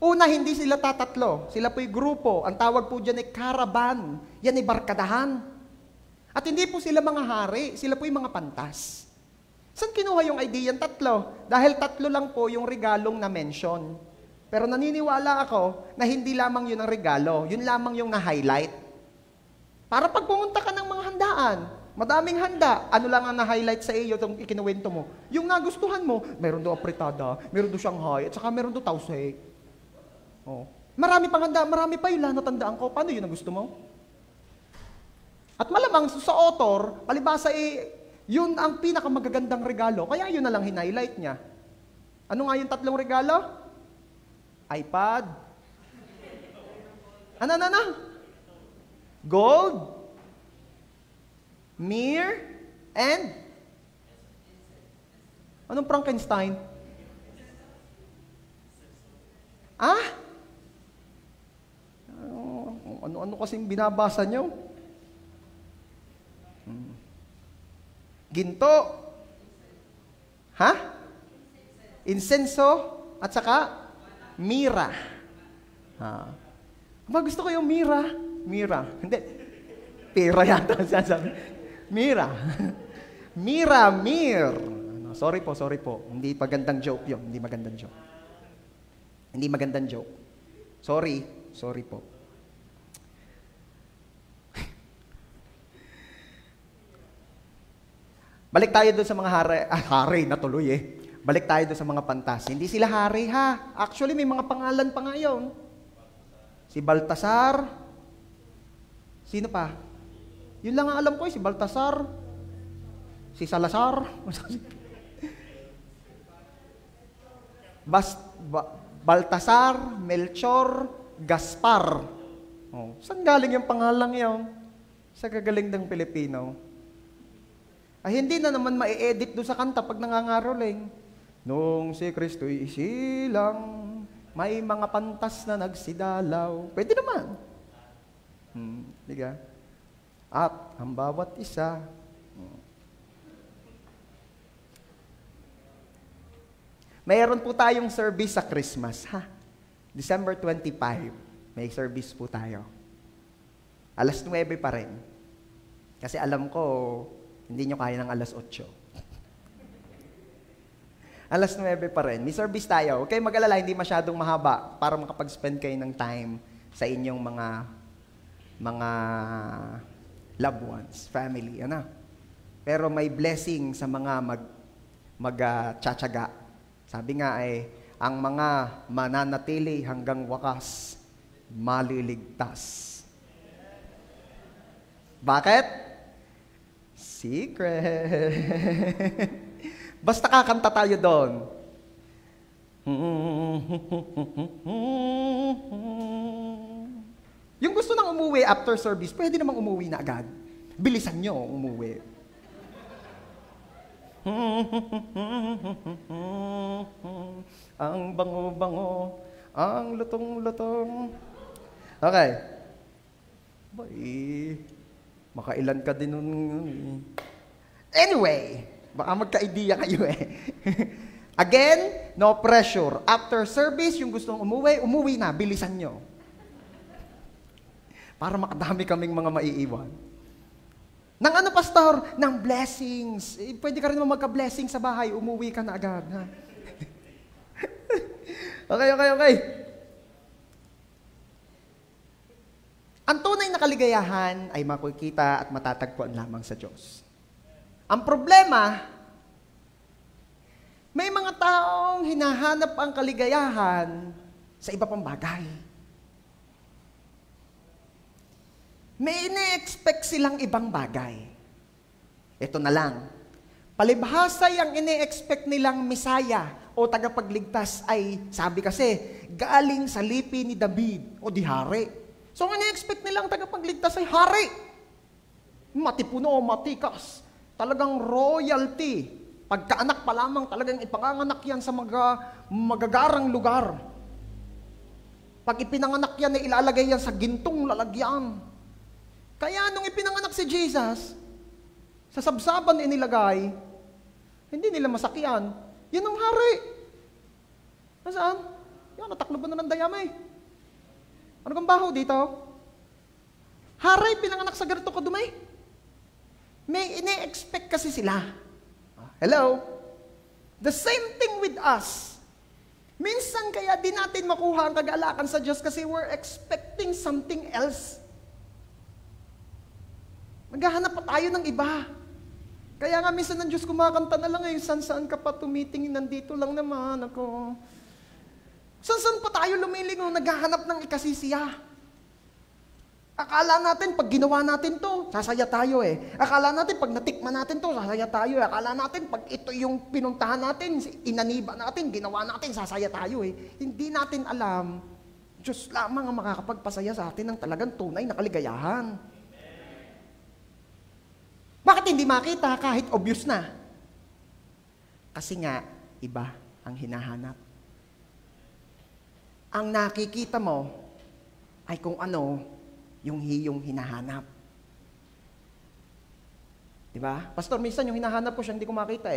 Una, hindi sila tatatlo. Sila po'y grupo. Ang tawag po dyan ay caravan. Yan ay barkadahan. At hindi po sila mga hari, sila po'y mga pantas. Saan kinuha yung idea ng tatlo? Dahil tatlo lang po yung regalong na-mention. Pero naniniwala ako na hindi lamang yun ang regalo, yun lamang yung na-highlight. Para pag pumunta ka ng mga handaan, madaming handa, ano lang ang na-highlight sa iyo itong ikinuwento mo? Yung nagustuhan mo, meron doon apritada, meron doon Shanghai, at saka meron doon tausay. Oh. Marami pang handa, marami pa yun, natandaan ko. Paano yun ang gusto mo? At malamang sa author, palibasa yun ang pinakamagagandang regalo, kaya yun na lang hinighlight niya. Ano nga yung tatlong regalo? iPad. Ano? Gold, myrrh, and anong Frankenstein? Ano kasing binabasa nyo? Ginto. Insenso, at saka mira. Gusto ko yung mira. Mira. Hindi. Pera yata ang sasabi. Mira. Mir. Sorry po. Hindi magandang joke yun. Hindi magandang joke. Sorry po. Balik tayo doon sa mga hari na tuloy eh. Balik tayo doon sa mga pantas. Hindi sila hari ha. Actually, may mga pangalan pa nga yun. Si Baltasar. Sino pa? Yun lang ang alam ko, si Baltasar, si Salazar, Baltasar, Melchor, Gaspar. Oh, saan galing yung pangalang yun? Sa gagaling ng Pilipino. Ay, hindi na naman ma-edit doon sa kanta pag nangangaroling. Nung si Kristo'y isilang, may mga pantas na nagsidalaw. Pwede naman. Diga? At ang bawat isa. Mayroon po tayong service sa Christmas, ha? December 25, may service po tayo. 9:00 pa rin. Kasi alam ko, hindi nyo kaya ng 8:00. 9:00 pa rin. May service tayo. Okay, mag-alala, hindi masyadong mahaba para makapag-spend kayo ng time sa inyong mga mga loved ones, family, ano. Pero may blessing sa mga magtsatsaga. Sabi nga ang mga mananatili hanggang wakas, maliligtas. Bakit? Secret. Basta kakanta tayo doon. Yung gusto nang umuwi after service, pwede namang umuwi na agad. Bilisan nyo umuwi. Ang bango-bango, ang lutong-lutong. Okay. Makailan ka din nun. Anyway, baka magka-idea kayo Again, no pressure. After service, yung gustong umuwi na, bilisan nyo. Para makadami kaming mga maiiwan. Nang ano, pastor? Nang blessings. Pwede ka rin naman magka-blessing sa bahay, umuwi ka na agad. Ha? Okay. Ang tunay na kaligayahan ay makikita at matatagpuan lamang sa Diyos. Ang problema, may mga taong hinahanap ang kaligayahan sa iba pang bagay. May ine-expect silang ibang bagay. Ito na lang. Palibhasay ang ine-expect nilang Misaya o tagapagligtas ay, sabi kasi, galing sa lipi ni David o di hari. So ang ine-expect nilang tagapagligtas ay hari. Matipuno, matikas. Talagang royalty. Pagkaanak pa lamang, talagang ipanganganak yan sa magagarang lugar. Pag ipinanganak yan, ilalagay yan sa gintong lalagyan. Kaya nung ipinanganak si Jesus, sa sabsaban inilagay, hindi nila masakyan. Yan ang hari. Nasaan? Yan, natakloban na ng dayamay. Ano kang baho dito? Hari, pinanganak sa ganito kadumay. May ine-expect kasi sila. Hello? The same thing with us. Minsan kaya di natin makuha ang kagalakan sa Diyos kasi we're expecting something else. Maghahanap pa tayo ng iba. Kaya nga minsan ng Diyos kumakanta na lang saan-saan ka pa tumitingin, nandito lang naman ako. Saan-saan pa tayo lumilingon, naghahanap ng ikasisiya. Akala natin, pag ginawa natin to, sasaya tayo Akala natin, pag natikman natin to, sasaya tayo Akala natin, pag ito yung pinuntahan natin, inaniba natin, ginawa natin, sasaya tayo Hindi natin alam, Diyos lamang ang makakapagpasaya sa atin ng talagang tunay na kaligayahan. Bakit hindi makita kahit obvious na? Kasi nga, iba ang hinahanap. Ang nakikita mo ay kung ano yung hiyong hinahanap. Diba? Pastor, minsan yung hinahanap ko siya hindi ko makita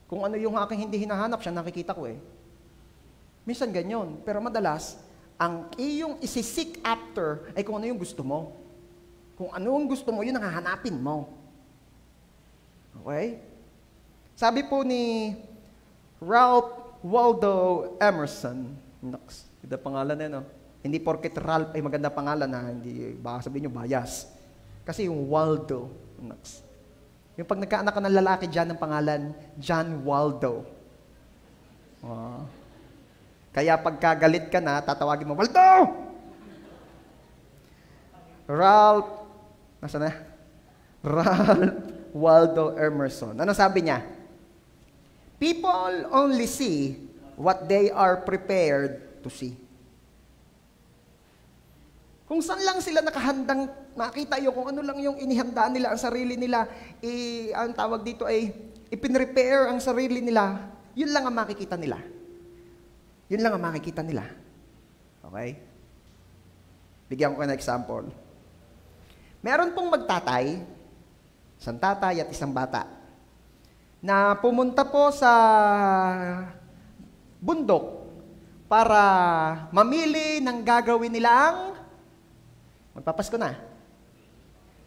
Kung ano yung aking hindi hinahanap siya, nakikita ko Minsan ganyan. Pero madalas, ang iyong isi-seek after ay kung ano yung gusto mo. Kung ano ang gusto mo, yun ang hahanapin mo. Okay? Sabi po ni Ralph Waldo Emerson, ganda pangalan Hindi porket Ralph ay maganda pangalan hindi, baka sabihin nyo bias. Kasi yung Waldo, yung pag nagkaanak ka ng lalaki dyan, ang pangalan, John Waldo. Kaya pagkagalit ka na, tatawagin mo, Waldo! Ralph Waldo Emerson. Ano sabi niya? People only see what they are prepared to see. Kung saan lang sila nakahandang makita kung ano lang yung inihanda nila, ang sarili nila, ang tawag dito ay ipinrepair ang sarili nila, yun lang ang makikita nila. Yun lang ang makikita nila. Okay? Bigyan ko ng example. Meron pong magtatay, isang tatay at isang bata, na pumunta po sa bundok para mamili ng gagawin nilang, magpapasko na,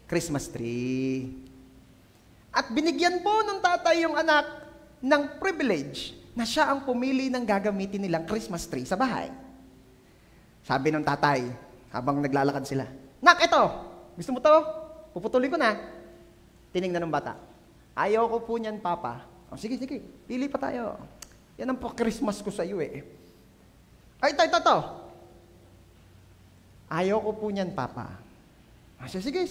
Christmas tree. At binigyan po ng tatay yung anak ng privilege na siya ang pumili ng gagamitin nilang Christmas tree sa bahay. Sabi ng tatay, habang naglalakad sila, Nak, ito! Gusto mo to? Puputulin ko na. Tinignan ng bata. Ayoko po niyan, Papa. Oh, sige, pili pa tayo. Yan ang pa-Christmas ko sa iyo eh. Ay, ito. Ayoko po niyan, Papa. Ah, sige.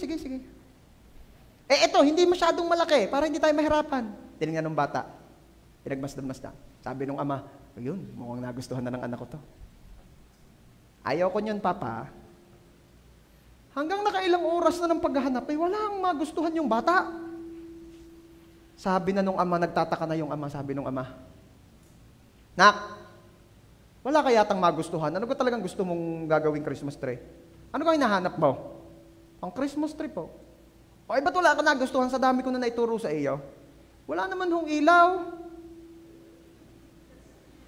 Ito, hindi masyadong malaki, para hindi tayo mahirapan. Tinignan ng bata. Pinagmasdan-masdan. Sabi ng ama, ayun, mukhang nagustuhan na ng anak ko to. Ayoko niyan, Papa. Hanggang nakailang oras na ng paghahanap, walang magustuhan yung bata. Sabi na nung ama, nagtataka na yung ama, sabi nung ama, Nak, wala kaya tang magustuhan? Ano ko talagang gusto mong gagawing Christmas tree? Ano ka hinahanap mo? Ang Christmas tree po. O ba't wala ka nagustuhan sa dami ko na naituro sa iyo? Wala naman hong ilaw.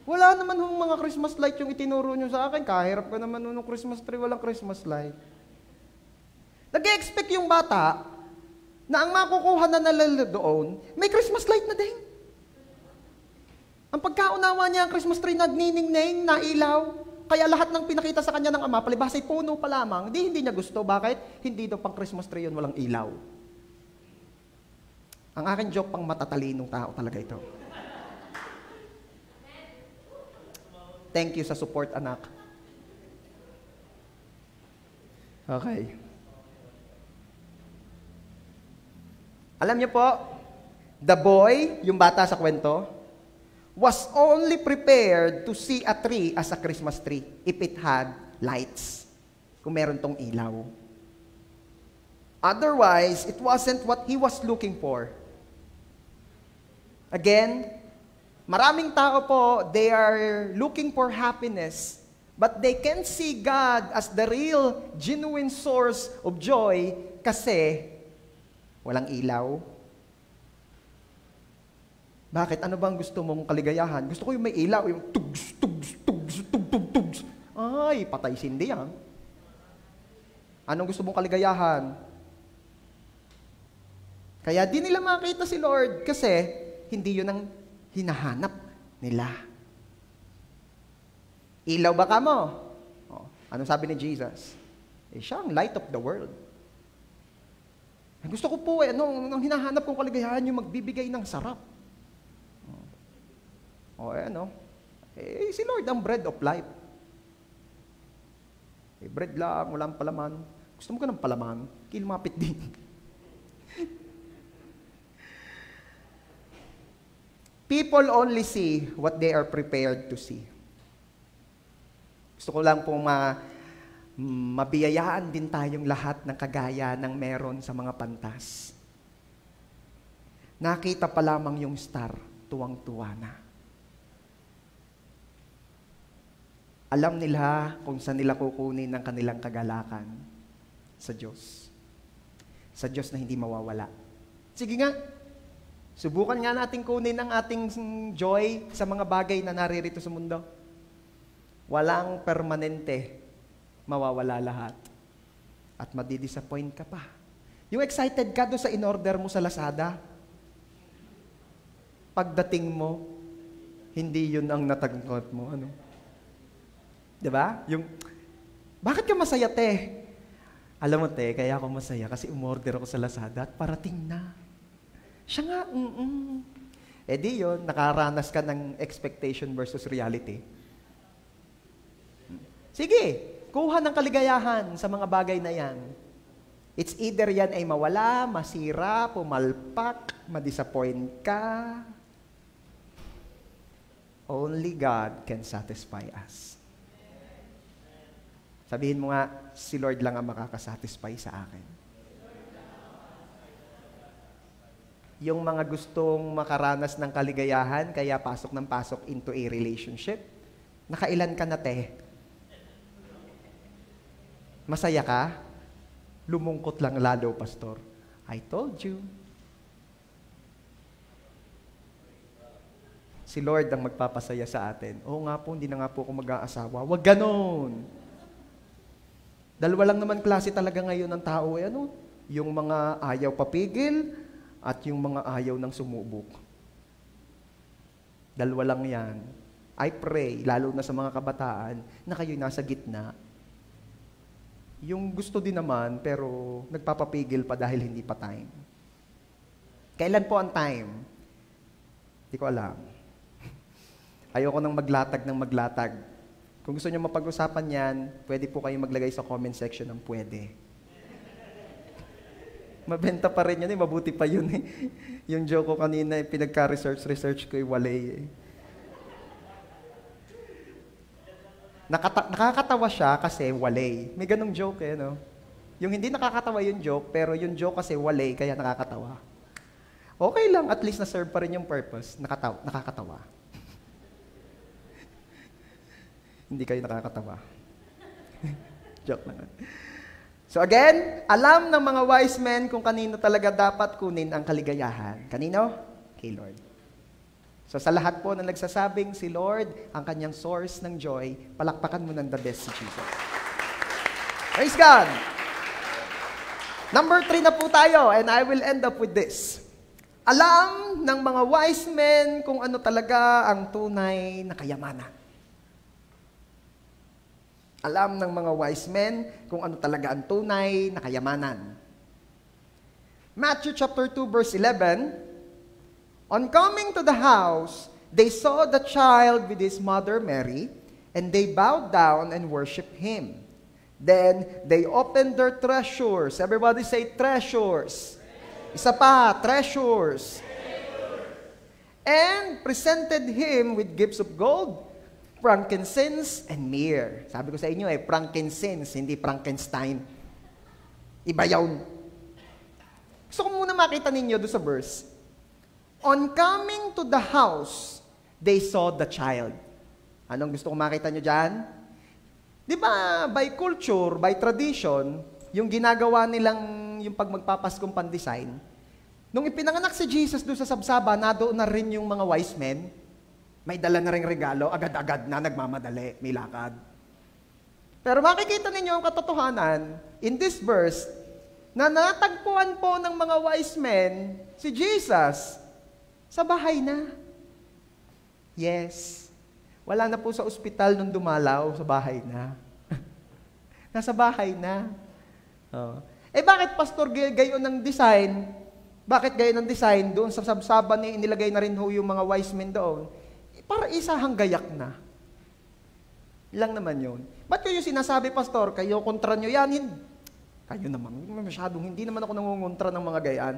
Wala naman hong mga Christmas light yung itinuro nyo sa akin. Kahirap ka naman nung Christmas tree, walang Christmas light. Nag-expect yung bata na ang makukuha na nalala doon, may Christmas light na din. Ang pagkaunawa niya ang Christmas tree nagniningning, nailaw, kaya lahat ng pinakita sa kanya ng ama, palibhas ay puno pa lamang, hindi niya gusto. Bakit? Hindi daw pang Christmas tree yun, walang ilaw. Ang aking joke, pang matatalinong tao talaga ito. Thank you sa support, anak. Okay. Alam niyo po, the boy, yung bata sa kwento, was only prepared to see a tree as a Christmas tree if it had lights. Kung meron tong ilaw. Otherwise, it wasn't what he was looking for. Again, maraming tao po, they are looking for happiness, but they can't see God as the real, genuine source of joy kasi walang ilaw. Bakit? Ano bang gusto mong kaligayahan? Gusto ko yung may ilaw, yung tugs. Ay, patay sindi yan. Anong gusto mong kaligayahan? Kaya di nila makita si Lord kasi hindi yun ang hinahanap nila. Ilaw ba ka mo? Oh, anong sabi ni Jesus? Siya ang light of the world. Gusto ko po ang hinahanap kong kaligayahan yung magbibigay ng sarap. Si Lord ang bread of life. Bread lang, walang palaman. Gusto mo ka ng palaman? Kilmapit din. People only see what they are prepared to see. Gusto ko lang pong mabiyayaan din tayong lahat ng kagaya ng meron sa mga pantas. Nakita pa lamang yung star, tuwang-tuwa na. Alam nila kung saan nila kukunin ang kanilang kagalakan sa Diyos. Sa Diyos na hindi mawawala. Sige nga, subukan nga natin kunin ang ating joy sa mga bagay na naririto sa mundo. Walang permanente, mawawala lahat. At madidisappoint ka pa. Yung excited ka doon sa in-order mo sa Lazada, pagdating mo, hindi yun ang natagpuan mo. Diba? Bakit ka masaya, te? Alam mo, te, kaya ako masaya kasi umorder ako sa Lazada at parating na. Siya nga, di yun, nakaranas ka ng expectation versus reality. Sige, kuha ng kaligayahan sa mga bagay na yan. It's either yan ay mawala, masira, pumalpak, madisappoint ka. Only God can satisfy us. Sabihin mo nga, si Lord lang ang makakasatisfy sa akin. Yung mga gustong makaranas ng kaligayahan, kaya pasok ng pasok into a relationship, nakailan ka na, te? Masaya ka? Lumungkot lang lalo, pastor. I told you. Si Lord ang magpapasaya sa atin. Oo nga po, hindi na nga po ako mag-aasawa. Huwag ganon. Dalawa lang naman klase talaga ngayon ng tao. Yung mga ayaw papigil at yung mga ayaw ng sumubok. Dalawa lang yan. I pray, lalo na sa mga kabataan, na kayo nasa gitna. yung gusto din naman, pero nagpapapigil pa dahil hindi pa time. Kailan po ang time? Hindi ko alam. Ayoko nang maglatag ng maglatag. Kung gusto nyo mapag-usapan yan, pwede po kayong maglagay sa comment section ng pwede. Mabenta pa rin yun mabuti pa yun Yung joke ko kanina, pinagka-research ko walay Nakakatawa siya kasi walay. May ganong joke no? Yung hindi nakakatawa yung joke, pero yung joke kasi walay, kaya nakakatawa. Okay lang, at least na-serve pa rin yung purpose. Nakakatawa. Hindi kayo nakakatawa. Joke lang. So again, alam ng mga wise men kung kanino talaga dapat kunin ang kaligayahan. Kanino? Kay Lord. So sa lahat po na nagsasabing si Lord ang kanyang source ng joy, palakpakan mo ng the best si Jesus. Praise God! Number 3 na po tayo, and I will end up with this. Alam ng mga wise men kung ano talaga ang tunay na kayamanan. Alam ng mga wise men kung ano talaga ang tunay na kayamanan. Matthew chapter 2 verse 11, on coming to the house, they saw the child with his mother Mary, and they bowed down and worshiped him. Then they opened their treasures. Everybody say treasures. Isa pa, treasures. And presented him with gifts of gold, frankincense, and myrrh. Sabi ko sa inyo frankincense, hindi Frankenstein. Iba yun. Gusto ko muna makita ninyo doon sa verse. On coming to the house, they saw the child. Anong gusto ko makita nyo dyan? Di ba, by culture, by tradition, yung ginagawa nilang yung pag magpapaskong pan-design, nung ipinanganak si Jesus doon sa Sabsaba, nadoon na rin yung mga wise men. May dala na ring regalo, agad-agad na nagmamadali, may lakad. Pero makikita ninyo ang katotohanan, in this verse, na natagpuan po ng mga wise men, si Jesus, sa bahay na. Yes. Wala na po sa ospital nung dumalaw, sa bahay na. Nasa bahay na. Oh. Bakit, Pastor, gayon ng design? Bakit gayon ng design? Doon sa Sabsaba nilagay na rin ho yung mga wise men doon. Para isahang gayak na. Lang naman yun. Ba't kayo sinasabi, Pastor, kayo kontra nyo yan? Kayo naman, hindi naman ako nangungontra ng mga gayaan.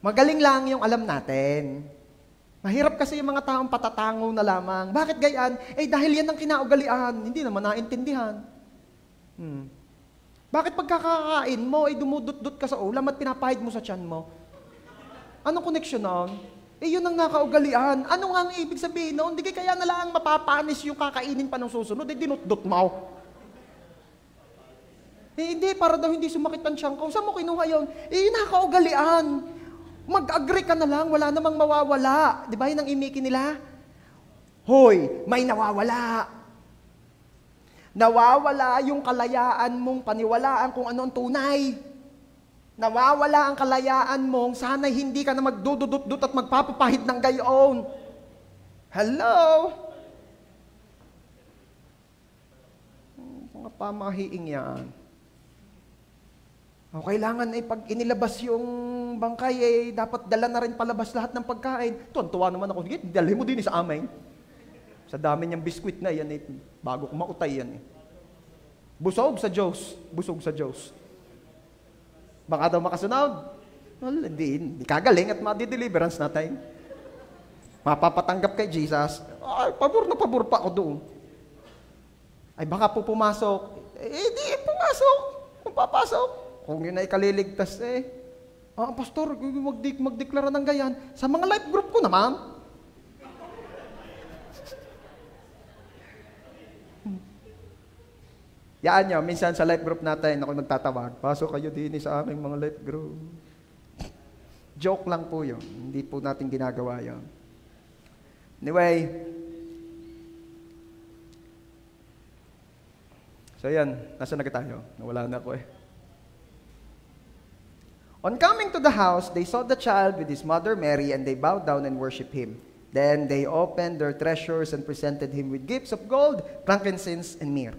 Magaling lang yung alam natin. Mahirap kasi yung mga taong patatango na lamang. Bakit gayaan? Dahil yan ang kinaugalian. Hindi naman naintindihan. Bakit pagkakakain mo, dumudut-dut ka sa ulam at pinapahid mo sa tiyan mo? Anong connection nun? Yun ang nakaugalian. Ano nga ang ibig sabihin noon? Hindi kaya na lang mapapanis yung kakainin pa ng susunod, dinut-dut mo. Hindi, para daw hindi sumakit ang tiyan ko. Saan mo kinuha yun? Yun nakaugalian. Mag-agree ka na lang, wala namang mawawala. Di ba yun ang imiki nila? Hoy, may nawawala. Nawawala yung kalayaan mong paniwalaan kung ano ang tunay. Nawawala ang kalayaan mong sana'y hindi ka na magdududut-dut at magpapapahid ng gayon. Hello? Mga pamahiing yan. Kailangan pag inilabas yung bangkay, dapat dala na rin palabas lahat ng pagkain. Tuwan-tuwa naman ako. Sige, dalhin mo din sa amin. Sa dami niyang biskwit na yan, bago kumautay yan. Busog sa Diyos. Busog sa Diyos. Baka daw makasunod. Well, hindi kagaling at madi-deliverance natin. Mapapatanggap kay Jesus. Pabor na pabor pa ako doon. Baka po pumasok. Di pumasok. Kung papasok. Kung yun ay kaliligtas Pastor, magdeklara ng gayan. Sa mga life group ko naman. Yaan nyo, minsan sa life group natin, ako nagtatawag, pasok kayo din sa aming mga life group. Joke lang po yun. Hindi po natin ginagawa yun. Anyway, so yan, nasa na tayo? Nawala na ako On coming to the house, they saw the child with his mother Mary, and they bowed down and worshipped him. Then they opened their treasures and presented him with gifts of gold, frankincense, and myrrh.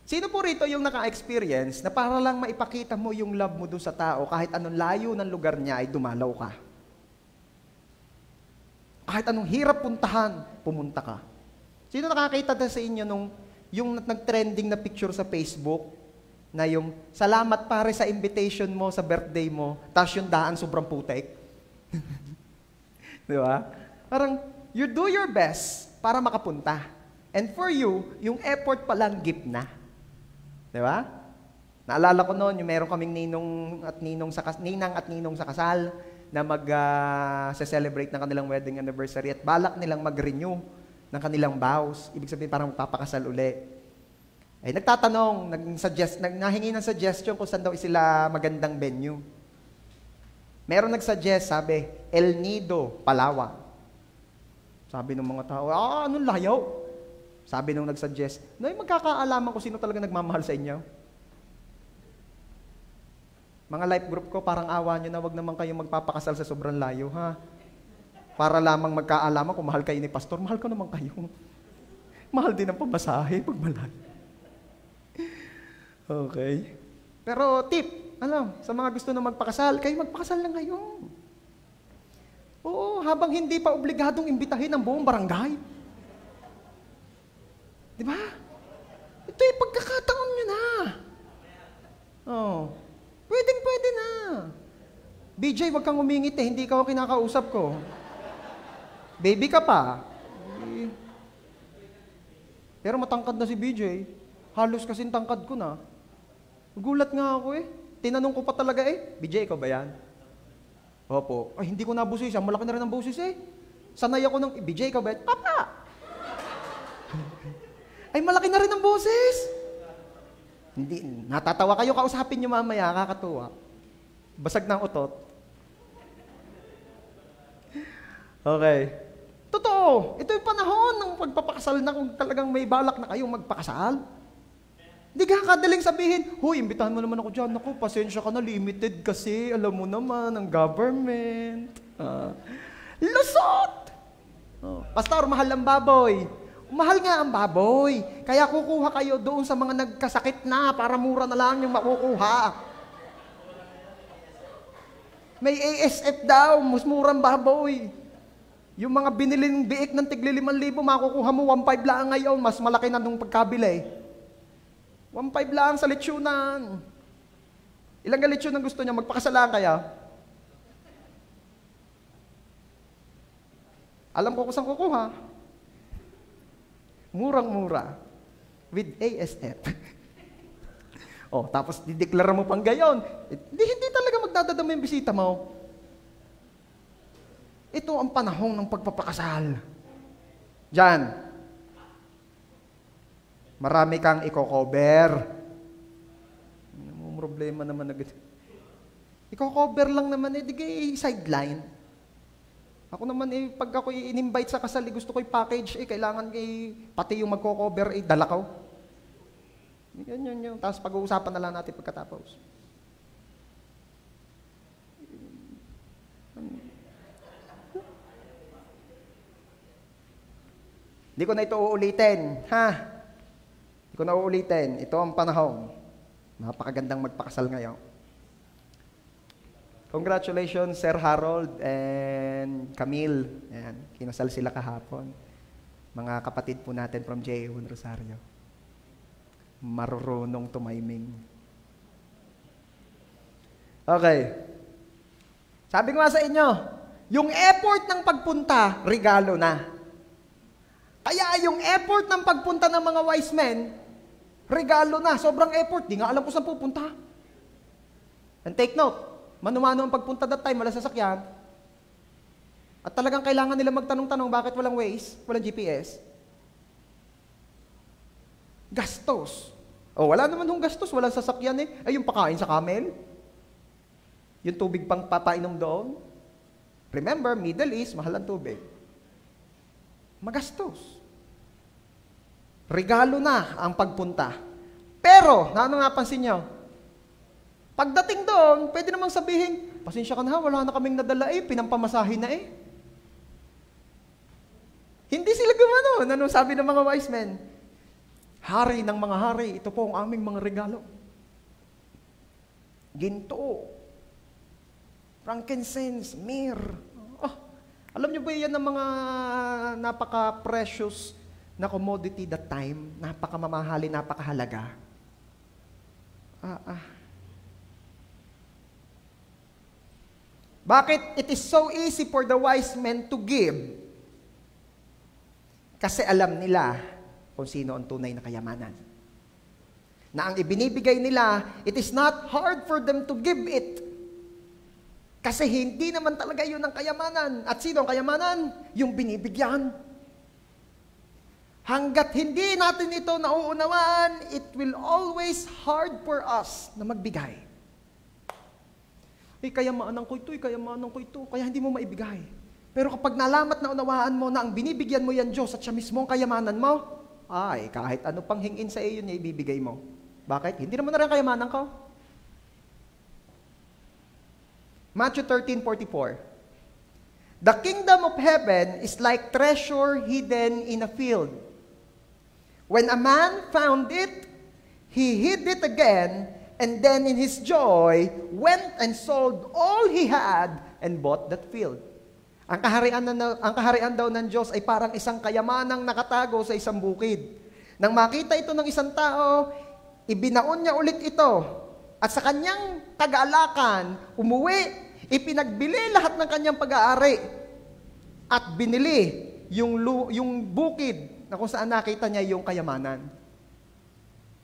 Sino po rito yung naka-experience na para lang maipakita mo yung love mo doon sa tao, kahit anong layo ng lugar niya ay dumalaw ka? Kahit anong hirap puntahan, pumunta ka. Sino nakakita na sa inyo nung yung nag-trending na picture sa Facebook na yung salamat pare sa invitation mo sa birthday mo, tapos yung daan sobrang putek? Di ba? Parang you do your best para makapunta. And for you, yung effort pa lang gift na. Di ba? Naalala ko noon, yung meron kaming ninang at ninong sa kasal na mag-celebrate ng kanilang wedding anniversary at balak nilang mag-renew ng kanilang vows. Ibig sabihin parang magpapakasal uli. Ay nagtatanong, nahingi ng suggestion kung saan daw sila magandang venue. Meron nag-suggest, sabi, El Nido, Palawan. Sabi ng mga tao, anong layaw? Sabi nung nag-suggest, magkakaalaman ko sino talaga nagmamahal sa inyo. Mga life group ko, parang awa nyo na wag naman kayong magpapakasal sa sobrang layo, ha? Para lamang magkaalaman kung mahal kayo ni pastor, mahal ko naman kayo. Mahal din ang pamasahe pag malayo. Okay. Pero tip, sa mga gusto na magpakasal, kayo magpakasal lang ngayon. Oo, habang hindi pa obligadong imbitahin ang buong barangay. Di ba? Ito yung pagkakataon nyo na. Pwede na. BJ, wag kang umingit hindi ka ako kinakausap ko. Baby ka pa. Pero matangkad na si BJ. Halos kasing tangkad ko na. Gulat nga ako Tinanong ko pa talaga BJ, ikaw ba yan? Opo. Ay, hindi ko nabusis. Malaki na rin ang busis Sanay ako ng, BJ, ikaw ba yan? Papa! Ay, malaki na rin ang boses. Hindi, natatawa kayo, kausapin nyo mamaya, kakatuwa. Basag ng utot. Okay. Totoo, ito yung panahon ng pagpapakasal na kung talagang may balak na kayong magpakasal. Hindi ka kadaling sabihin, huy, imbitahan mo naman ako dyan. Naku, pasensya ka na, limited kasi, alam mo naman, ang government. Lusot! Pastor, mahal ang baboy. Mahal nga ang baboy. Kaya kukuha kayo doon sa mga nagkasakit na para mura na lang yung makukuha. May ASF daw, mas murang baboy. Yung mga biniling biik ng tigli 5,000, makukuha mo 1,500 lang ngayon. Mas malaki na nung pagkabili. 1,500 lang sa lechonan. Ilang lechon ang gusto niya? Magpakasalan kaya? Alam ko kung saan kukuha. Murang-mura. With ASF. Tapos dideklara mo pang gayon. Hindi talaga magdadadama yung bisita mo. Ito ang panahon ng pagpapakasal. Diyan. Marami kang i-cover. Problema naman agad. I-cover lang naman, di sideline. Ako naman pag ako in-invite sa kasal, gusto ko i-package, kailangan pati yung magko-cover, dala ko. Yun. Tapos pag-uusapan na lang natin pagkatapos. Hindi ko na ito uulitin, ha? Hindi ko na uulitin. Ito ang panahon. Napakagandang magpakasal ngayon. Congratulations, Sir Harold and Camille. Ayan, kinasal sila kahapon. Mga kapatid po natin from J.A.1 Rosario. Marurunong tumaiming. Okay. Sabi ko nga sa inyo, yung effort ng pagpunta, regalo na. Kaya yung effort ng pagpunta ng mga wise men, regalo na. Sobrang effort. Di nga alam kung saan pupunta. And take note, mano-mano ang pagpunta that time, wala sasakyan. At talagang kailangan nila magtanong-tanong, bakit walang Waze, walang GPS? Gastos. Wala naman hong gastos, walang sasakyan Ay, yung pakain sa camel. Yung tubig pang papainom doon. Remember, Middle East, mahal ang tubig. Magastos. Regalo na ang pagpunta. Pero, ano nga pansin nyo? Pagdating doon, pwede namang sabihin, pasensya ka na, wala na kaming nadala pinampamasahin na Hindi sila gumano. Ano sabi ng mga wise men? Hari ng mga hari, ito po ang aming mga regalo. Ginto, frankincense, myrrh. Alam niyo ba yan ng mga napaka-precious na commodity that time? Napaka-mamahali, napakahalaga. Bakit it is so easy for the wise men to give? Kasi alam nila kung sino ang tunay na kayamanan. Na ang ibinibigay nila, it is not hard for them to give it. Kasi hindi naman talaga yun ang kayamanan. At sino ang kayamanan? Yung binibigyan. Hanggat hindi natin ito nauunawaan, it will always hard for us na magbigay. Kayamanan ko ito, kayamanan ko ito, kaya hindi mo maibigay. Pero kapag nalamat na unawaan mo na ang binibigyan mo yan Diyos at siya mismo ang kayamanan mo, kahit ano pang hingin sa iyo niya ibibigay mo. Bakit? Hindi naman na rin kayamanan ko. Matthew 13:44. The kingdom of heaven is like treasure hidden in a field. When a man found it, he hid it again, and then in his joy, went and sold all he had and bought that field. Ang kaharian daw ng Diyos ay parang isang kayamanang nakatago sa isang bukid. Nang makita ito ng isang tao, ibinaon niya ulit ito. At sa kanyang tagalakan, umuwi, ipinagbili lahat ng kanyang pag-aari. At binili yung bukid na kung saan nakita niya yung kayamanan.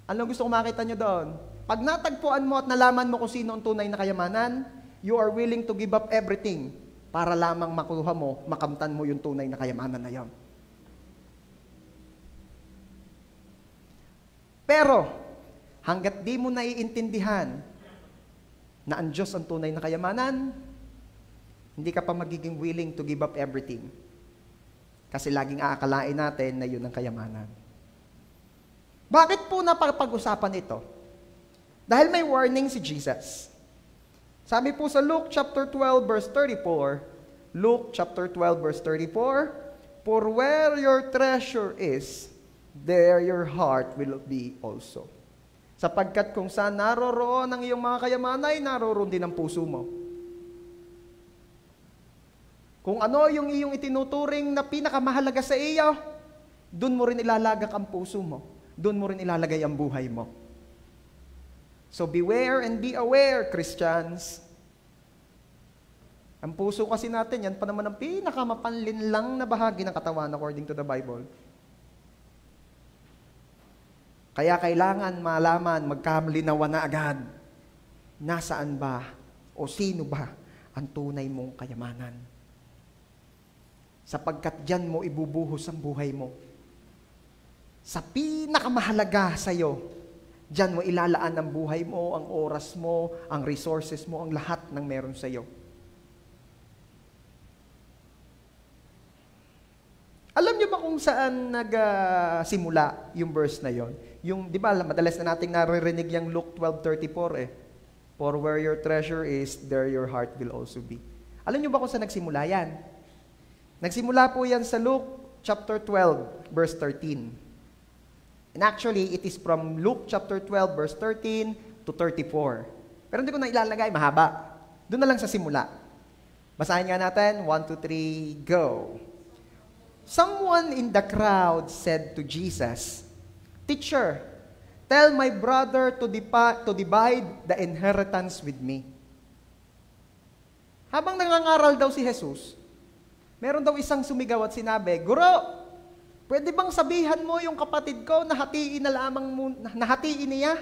Anong gusto ko makita niyo doon? Pag natagpuan mo at nalaman mo kung sino ang tunay na kayamanan, you are willing to give up everything para lamang makuha mo, makamtan mo yung tunay na kayamanan na yan. Pero, hanggat di mo naiintindihan na ang Diyos ang tunay na kayamanan, hindi ka pa magiging willing to give up everything. Kasi laging aakalain natin na yun ang kayamanan. Bakit po napapag-usapan ito? Dahil may warning si Jesus. Sabi po sa Luke chapter 12 verse 34, Luke chapter 12 verse 34, For where your treasure is, there your heart will be also. Sapagkat kung saan naroroon ang iyong mga kayamanan, ay naroroon din ang puso mo. Kung ano yung iyong itinuturing na pinakamahalaga sa iyo, doon mo rin ilalagak ang puso mo. Doon mo rin ilalagay ang buhay mo. So beware and be aware, Christians. Ang puso kasi natin, yan pa naman ang pinakamapanlinlang na bahagi ng katawan according to the Bible. Kaya kailangan malaman, magkalinawan na agad, nasaan ba o sino ba ang tunay mong kayamanan. Sapagkat dyan mo ibubuhos ang buhay mo. Sa pinakamahalaga sa iyo, dyan mo ilalaan ang buhay mo, ang oras mo, ang resources mo, ang lahat ng meron sa iyo. Alam niyo ba kung saan nagsimula yung verse na yon? Yung, di ba, madalas na nating naririnig yung Luke 12:34 For where your treasure is, there your heart will also be. Alam niyo ba kung saan nagsimula yan? Nagsimula po yan sa Luke chapter 12, verse 13. And actually, it is from Luke chapter 12, verse 13 to 34. Pero hindi ko na ilalagay, mahaba. Doon na lang sa simula. Basahin nga natin, 1, 2, 3, go. Someone in the crowd said to Jesus, Teacher, tell my brother to divide the inheritance with me. Habang nangangaral daw si Jesus, meron daw isang sumigaw at sinabi, Guro, pwede bang sabihan mo yung kapatid ko na hatiin na lamang mo, na hatiin niya?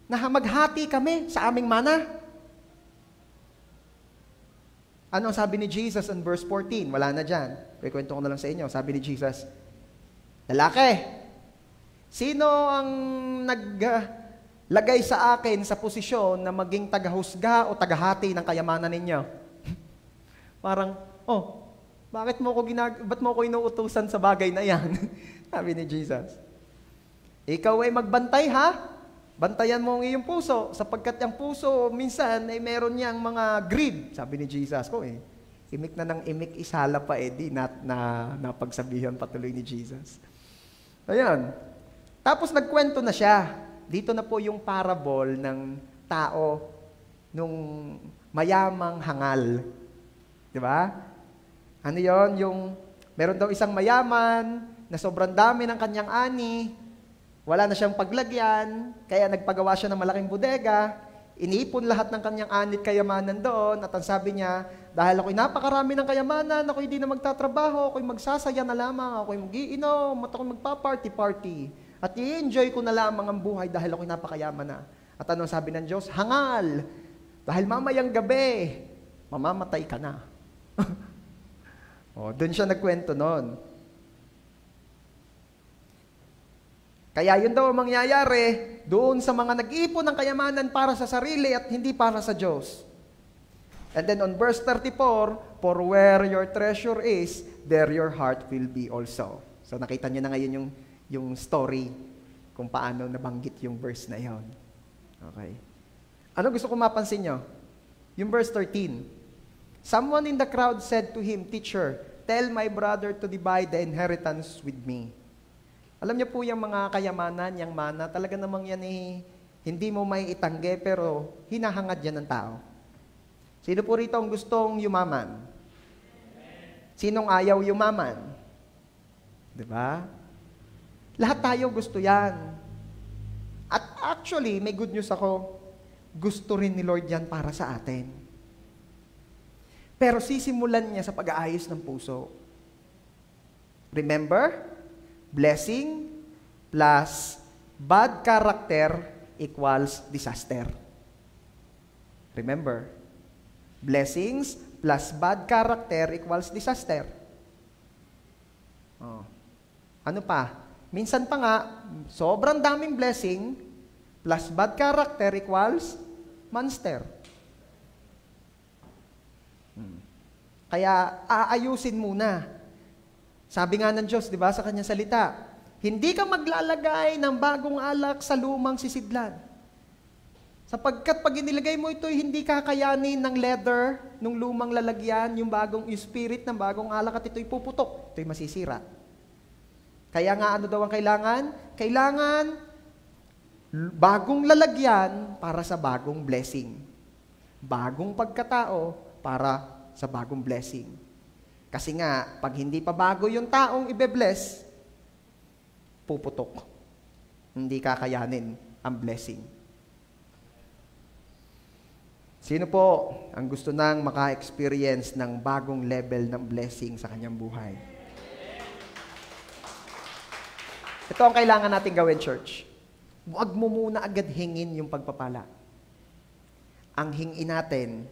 Na maghati kami sa aming mana? Ano ang sabi ni Jesus in verse 14? Wala na dyan. Ikwento ko na lang sa inyo. Sabi ni Jesus, Lalaki, sino ang naglagay sa akin sa posisyon na maging tagahusga o tagahati ng kayamanan ninyo? Parang, ba't mo ko inuutusan sa bagay na yan? Sabi ni Jesus. Ikaw ay magbantay ha? Bantayan mo ang iyong puso, sapagkat ang puso minsan ay meron niyang mga greed. Sabi ni Jesus ko imik na ng imik, isala pa di napagsabihan patuloy ni Jesus. Ayan. Tapos nagkwento na siya. Dito na po yung parable ng tao nung mayamang hangal. Di ba? Ano yon? Yung meron daw isang mayaman na sobrang dami ng kanyang ani, wala na siyang paglagyan, kaya nagpagawa siya ng malaking bodega, iniipon lahat ng kanyang ani at kayamanan doon, at ang sabi niya, dahil ako'y napakarami ng kayamanan, ako'y hindi na magtatrabaho, ako'y magsasaya na lamang, ako'y mag-iinom, at ako'y magpa-party-party, at i-enjoy ko na lamang ang buhay dahil ako'y napakayaman na. At anong sabi ng Diyos? Hangal! Dahil mamayang gabi, mamamatay ka na. Doon siya nagkwento noon. Kaya yun daw ang mangyayari doon sa mga nag-iipon ng kayamanan para sa sarili at hindi para sa Diyos. And then on verse 34, for where your treasure is, there your heart will be also. So nakita niyo na ngayon yung story kung paano nabanggit yung verse na yon. Okay. Ano gusto ko mapansin nyo? Yung verse 13. Someone in the crowd said to him, Teacher, tell my brother to divide the inheritance with me. Alam niyo po yung mga kayamanan, yung mana, talaga namang yan hindi mo may itangge, pero hinahangad yan ng tao. Sino po rito ang gustong yumaman? Sinong ayaw yumaman? Diba? Lahat tayo gusto yan. At actually, may good news ako, gusto rin ni Lord yan para sa atin. Pero sisimulan niya sa pag-aayos ng puso. Remember? Blessing plus bad character equals disaster. Remember? Blessings plus bad character equals disaster. Ano pa? Minsan pa nga, sobrang daming blessing plus bad character equals monster. Kaya aayusin muna. Sabi nga ng Diyos, di ba, sa kanyang salita, hindi ka maglalagay ng bagong alak sa lumang sisidlan. Sapagkat pag inilagay mo ito, hindi kakayanin ng leather, ng lumang lalagyan, yung spirit ng bagong alak, at ito'y puputok. Ito'y masisira. Kaya nga, ano daw ang kailangan? Kailangan bagong lalagyan para sa bagong blessing. Bagong pagkatao para sa bagong blessing. Kasi nga, pag hindi pa bago yung taong ibe-bless, puputok. Hindi kakayanin ang blessing. Sino po ang gusto nang maka-experience ng bagong level ng blessing sa kanyang buhay? Ito ang kailangan natin gawin, church. Huwag mo muna agad hingin yung pagpapala. Ang hingin natin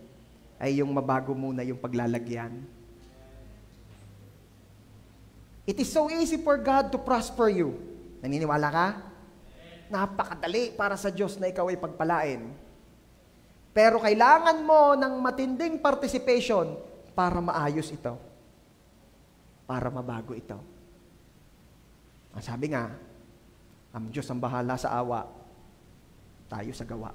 ay yung mabago muna yung paglalagyan. It is so easy for God to prosper you. Naniniwala ka? Napakadali para sa Diyos na ikaw ay pagpalain. Pero kailangan mo ng matinding participation para maayos ito. Para mabago ito. Ang sabi nga, ang Diyos ang bahala sa awa, tayo sa gawa.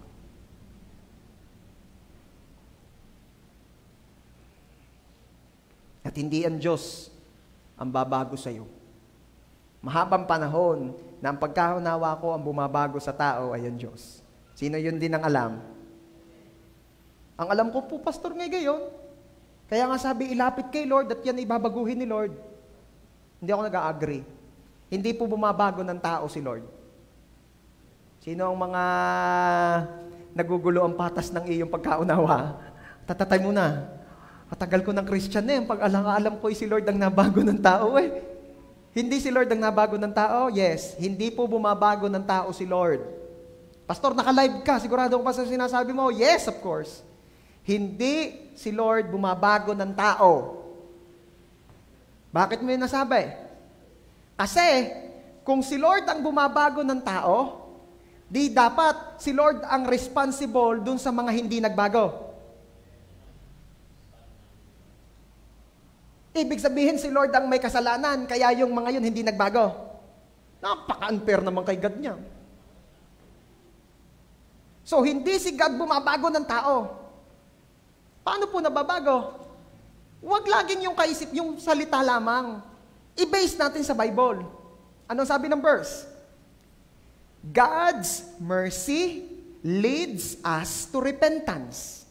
At hindi ang Diyos ang babago sa iyo. Mahabang panahon na ang pagkaunawa ko ang bumabago sa tao ay ang Diyos. Sino yun din ang alam? Ang alam ko po, Pastor, ngay gayon. Kaya nga sabi, ilapit kay Lord at yan ibabaguhin ni Lord. Hindi ako nag-a-agree. Hindi po bumabago ng tao si Lord. Sino ang mga nagugulo ang patas ng iyong pagkaunawa? Tatatay mo na. Katagal ko ng Christian na yung pag-alam ko si Lord ang nabago ng tao eh. Hindi si Lord ang nabago ng tao? Yes. Hindi po bumabago ng tao si Lord. Pastor, naka-live ka. Sigurado ko pa sa sinasabi mo? Yes, of course. Hindi si Lord bumabago ng tao. Bakit mo yun nasabi? Kasi, kung si Lord ang bumabago ng tao, di dapat si Lord ang responsible dun sa mga hindi nagbago. Ibig sabihin si Lord ang may kasalanan, kaya yung mga yun hindi nagbago. Napaka-unfair naman kay God niya. So, hindi si God bumabago ng tao. Paano po nababago? Huwag laging yung kaisip, yung salita lamang. I-base natin sa Bible. Anong sabi ng verse? God's mercy leads us to repentance.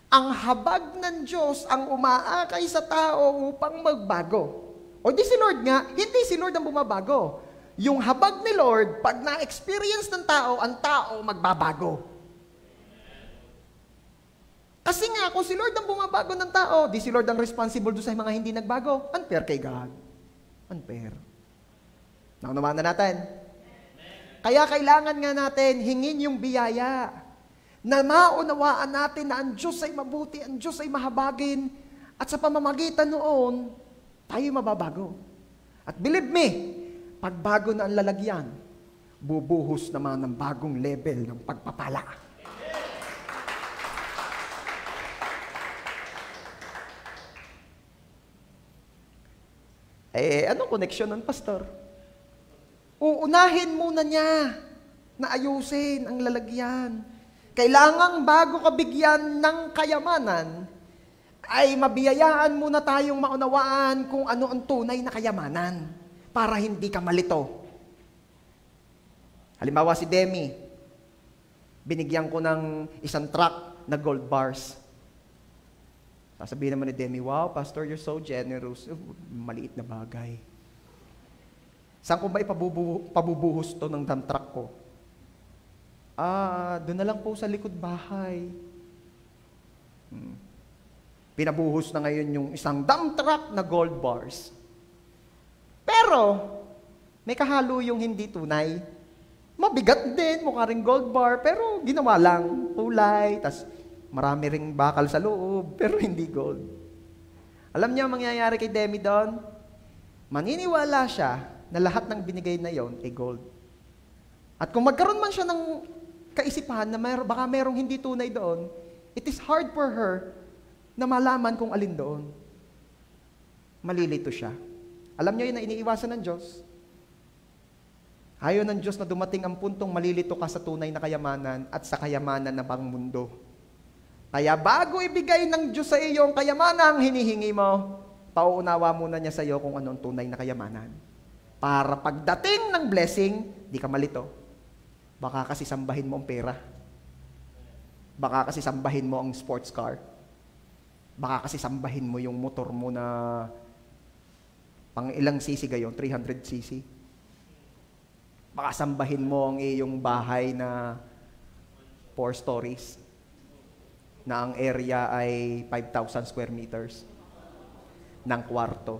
Ang habag ng Diyos ang umaakay sa tao upang magbago. O di si Lord nga, hindi si Lord ang bumabago. Yung habag ni Lord, pag na-experience ng tao, ang tao magbabago. Kasi nga, kung si Lord ang bumabago ng tao, di si Lord ang responsible doon sa mga hindi nagbago. Unfair kay God. Unfair. Naunawaan na natin. Kaya kailangan nga natin hingin yung biyaya na maunawaan natin na ang Diyos ay mabuti, ang Diyos ay mahabagin, at sa pamamagitan noon, tayo mababago. At believe me, pagbago na ang lalagyan, bubuhos naman ng bagong level ng pagpapala. Anong connection nun, Pastor? Uunahin muna niya na ayusin ang lalagyan. Kailangang bago ka bigyan ng kayamanan, ay mabiyayaan muna tayong maunawaan kung ano ang tunay na kayamanan para hindi ka malito. Halimbawa si Demi, binigyan ko ng isang truck na gold bars. Sasabihin naman ni Demi, wow, Pastor, you're so generous. Maliit na bagay. Saan ko ba ipabubuhos to ng dump truck ko? Doon na lang po sa likod bahay. Pinabuhos na ngayon yung isang dump truck na gold bars. Pero, may kahalo yung hindi tunay. Mabigat din, mukha ring gold bar, pero ginawa lang, kulay, tas marami ring bakal sa loob, pero hindi gold. Alam niyo ang mangyayari kay Demi doon? Maniniwala siya na lahat ng binigay na yon ay gold. At kung magkaroon man siya ng kaisipan na baka merong hindi tunay doon, it is hard for her na malaman kung alin doon. Malilito siya. Alam niyo yun na iniiwasan ng Diyos? Ayaw ng Diyos na dumating ang puntong malilito ka sa tunay na kayamanan at sa kayamanan ng pangmundo. Kaya bago ibigay ng Diyos sa iyo ang kayamanang hinihingi mo, pauunawa muna niya sa iyo kung anong tunay na kayamanan. Para pagdating ng blessing, di ka malito. Baka kasi sambahin mo ang pera. Baka kasi sambahin mo ang sports car. Baka kasi sambahin mo yung motor mo na pang ilang cc gayon, 300cc. Baka sambahin mo ang iyong bahay na 4 stories. Na ang area ay 5,000 square meters ng kwarto.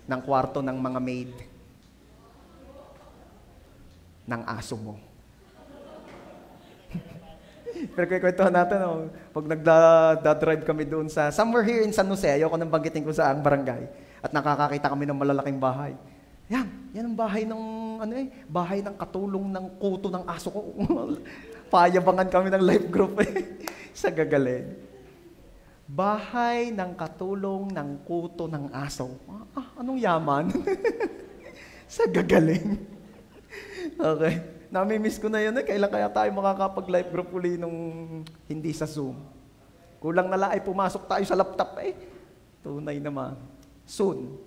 Ng kwarto ng mga maid. Ng aso mo. Pero kwentuhan natin, pag nagda-drive kami doon sa, somewhere here in San Jose, ayoko nang banggitin ko saan barangay, at nakakakita kami ng malalaking bahay. Yan ang bahay ng, bahay ng katulong ng kuto ng aso ko. Payabangan kami ng life group sa Gagaling. Bahay ng katulong ng kuto ng aso. Anong yaman? Sa Gagaling. Okay. Nami-miss ko na yun. Kailan kaya tayo makakapag-life group uli nung hindi sa Zoom? Kulang na lang ay pumasok tayo sa laptop. Tunay naman. Soon.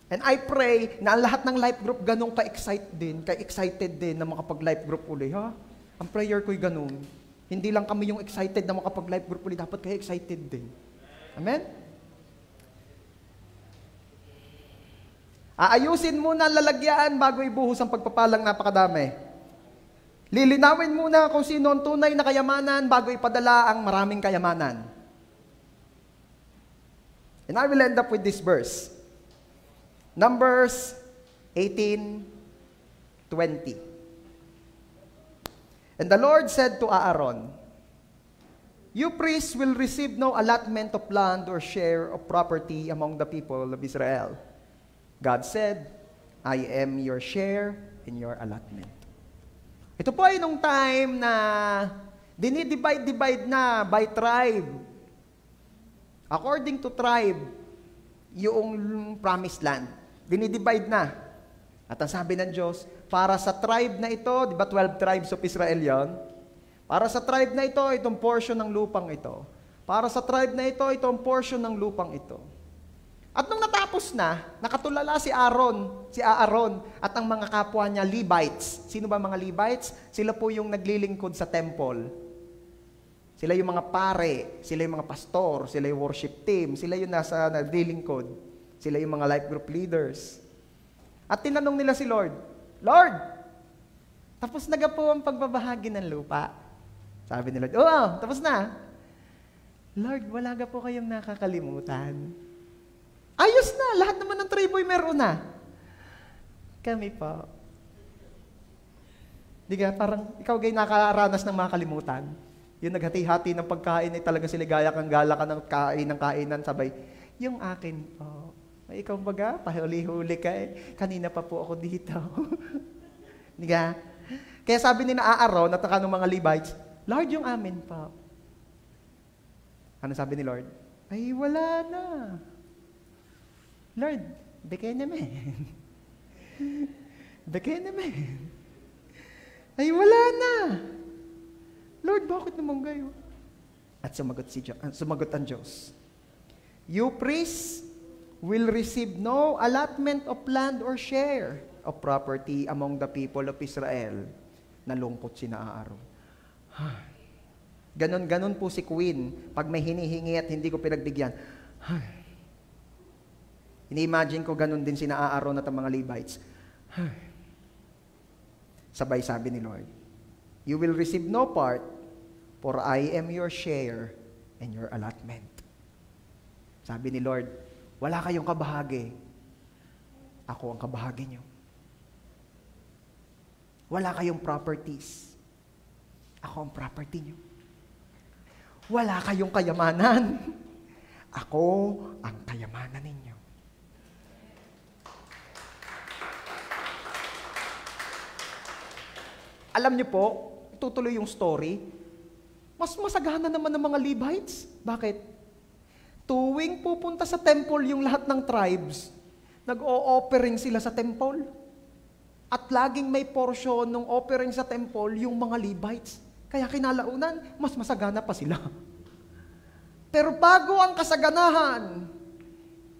And I pray na ang lahat ng life group ganun ka-excited din na makapag-life group uli. Ang prayer ko'y ganun. Hindi lang kami yung excited na makapag-life group uli, dapat kayo excited din. Amen? Aayusin muna ang lalagyan bago ibuhos ang pagpapalang napakadami. Lilinawin muna kung sino ang tunay na kayamanan bago ipadala ang maraming kayamanan. And I will end up with this verse. Numbers 18:20. And the Lord said to Aaron, "You priests will receive no allotment of land or share of property among the people of Israel." God said, "I am your share and your allotment." Ito po ay nung time na dinidivide na by tribe. According to tribe, yung promised land. Dinidivide na. At ang sabi ng Diyos, para sa tribe na ito, di ba 12 tribes of Israel yon? Para sa tribe na ito, itong portion ng lupang ito. Para sa tribe na ito, itong portion ng lupang ito. At nung natapos na, nakatulala si Aaron, at ang mga kapwa niya, Levites. Sino ba mga Levites? Sila po yung naglilingkod sa temple. Sila yung mga pare, sila yung mga pastor, sila yung worship team, sila yung nasa naglilingkod. Sila yung mga life group leaders. At tinanong nila si Lord, Lord, tapos na po ang pagbabahagi ng lupa. Sabi ni Lord, oo, tapos na. Lord, wala ga po kayong nakakalimutan. Ayos na, lahat naman ng tribo meron na. Kami po. Di ka, parang ikaw gay nakaranas ng mga kalimutan. Yung naghati-hati ng pagkain ay talaga sila gaya kang gala ka ng kainan, sabay, yung akin po. Ay, ikaw baga, pahuli-huli ka eh. Kanina pa po ako dito. Di ka? Kaya sabi ni Aaron at ng mga Levites, Lord, yung amin po. Ano sabi ni Lord? Ay, wala na. Lord, bigay naman. Bigay naman. Ay, wala na. Lord, bakit naman kayo? At sumagot ang Diyos. You priests will receive no allotment of land or share of property among the people of Israel. Nalungkot si Aaron. Ganon po si Queen. Pag may hinihingi at hindi ko pinagbigyan. Ini-imagine ko ganon din si Aaron at ang mga Levites. Sabay sabi ni Lord, you will receive no part, for I am your share and your allotment. Sabi ni Lord, wala kayong kabahagi. Ako ang kabahagi niyo. Wala kayong properties. Ako ang property niyo. Wala kayong kayamanan. Ako ang kayamanan ninyo. Alam niyo po, tutuloy yung story, mas masagana naman ng mga Levites. Bakit? Tuwing pupunta sa temple yung lahat ng tribes, nag-o-offering sila sa temple. At laging may portion ng offering sa temple yung mga Levites. Kaya kinalaunan, mas masagana pa sila. Pero bago ang kasaganahan,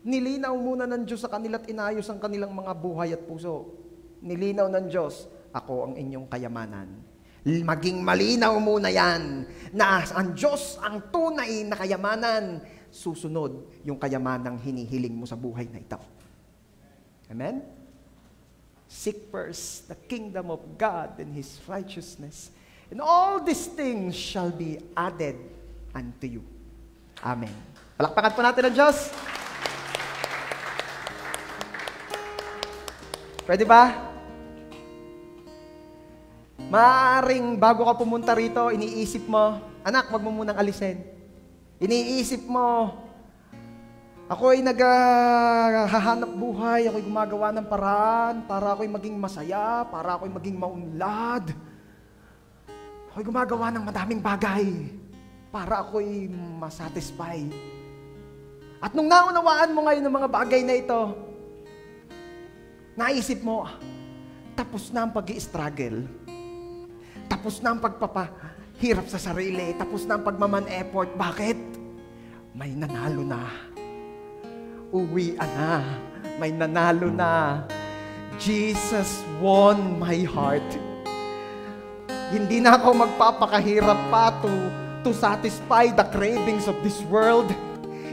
nilinaw muna ng Diyos sa kanila at inayos ang kanilang mga buhay at puso. Nilinaw ng Diyos, ako ang inyong kayamanan. Maging malinaw muna yan na ang Diyos ang tunay na kayamanan. Susunod yung kayamanang hinihiling mo sa buhay na ito. Amen? Seek first the kingdom of God and His righteousness, and all these things shall be added unto you. Amen. Palakpakan po natin ang Diyos. Pwede ba? Maaring bago ka pumunta rito, iniisip mo, anak, wag mo munang alisin. Iniisip mo, ako'y naghahanap buhay, ako'y gumagawa ng paraan para ako'y maging masaya, para ako'y maging maunlad. Ako'y gumagawa ng madaming bagay para ako'y masatisfy. At nung naunawaan mo ngayon ng mga bagay na ito, naisip mo, tapos na ang pag-i-struggle. Tapos na ang pagpapahirap sa sarili. Tapos na ang pagmaman effort. Bakit? May nanalo na. Uwian na. May nanalo na. Jesus won my heart. Hindi na ako magpapakahirap pa to satisfy the cravings of this world.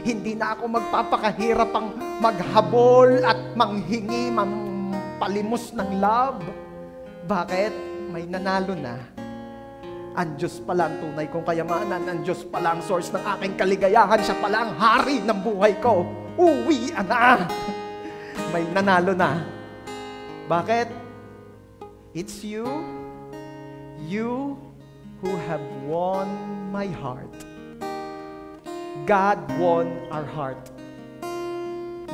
Hindi na ako magpapakahirap ang maghabol at manghingi, palimos ng love. Bakit? May nanalo na. Ang Diyos pala ang tunay kong kayamanan. Ang Diyos pala ang source ng aking kaligayahan. Siya pala ang hari ng buhay ko. Uwian na. May nanalo na. Bakit? It's you who have won my heart. God won our heart.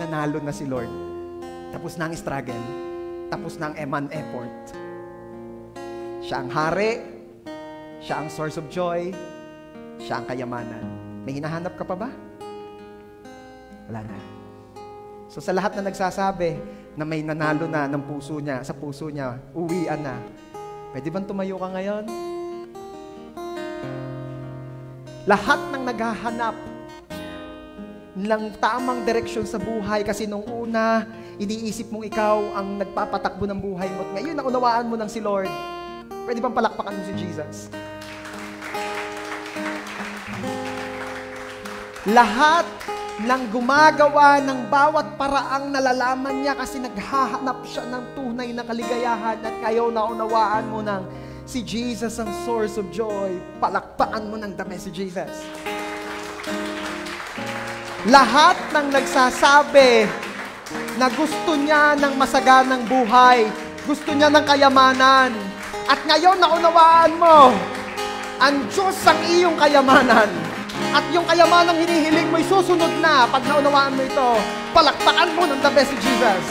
Nanalo na si Lord. Tapos na ang struggle. Tapos na ang eman effort. Siya ang hari, siya ang source of joy, siya ang kayamanan. May hinahanap ka pa ba? Wala na. So sa lahat na nagsasabi na may nanalo na ng puso niya, sa puso niya, uwian na. Pwede bang tumayo ka ngayon? Lahat ng naghahanap ng tamang direksyon sa buhay kasi nung una, iniisip mong ikaw ang nagpapatakbo ng buhay mo. At ngayon, naunawaan mo ng si Lord. Pwede bang palakpakan mo si Jesus? Lahat ng gumagawa ng bawat paraang nalalaman niya kasi naghahanap siya ng tunay na kaligayahan at ngayon naunawaan mo ng si Jesus ang source of joy. Palakpakan mo ng dami si Jesus. Lahat ng nagsasabi na gusto niya ng masaganang buhay, gusto niya ng kayamanan, at ngayon naunawaan mo, ang Diyos ang iyong kayamanan. At yung kayamanang hinihiling mo'y susunod na pag naunawaan mo ito. Palakpakan mo ng the best si Jesus.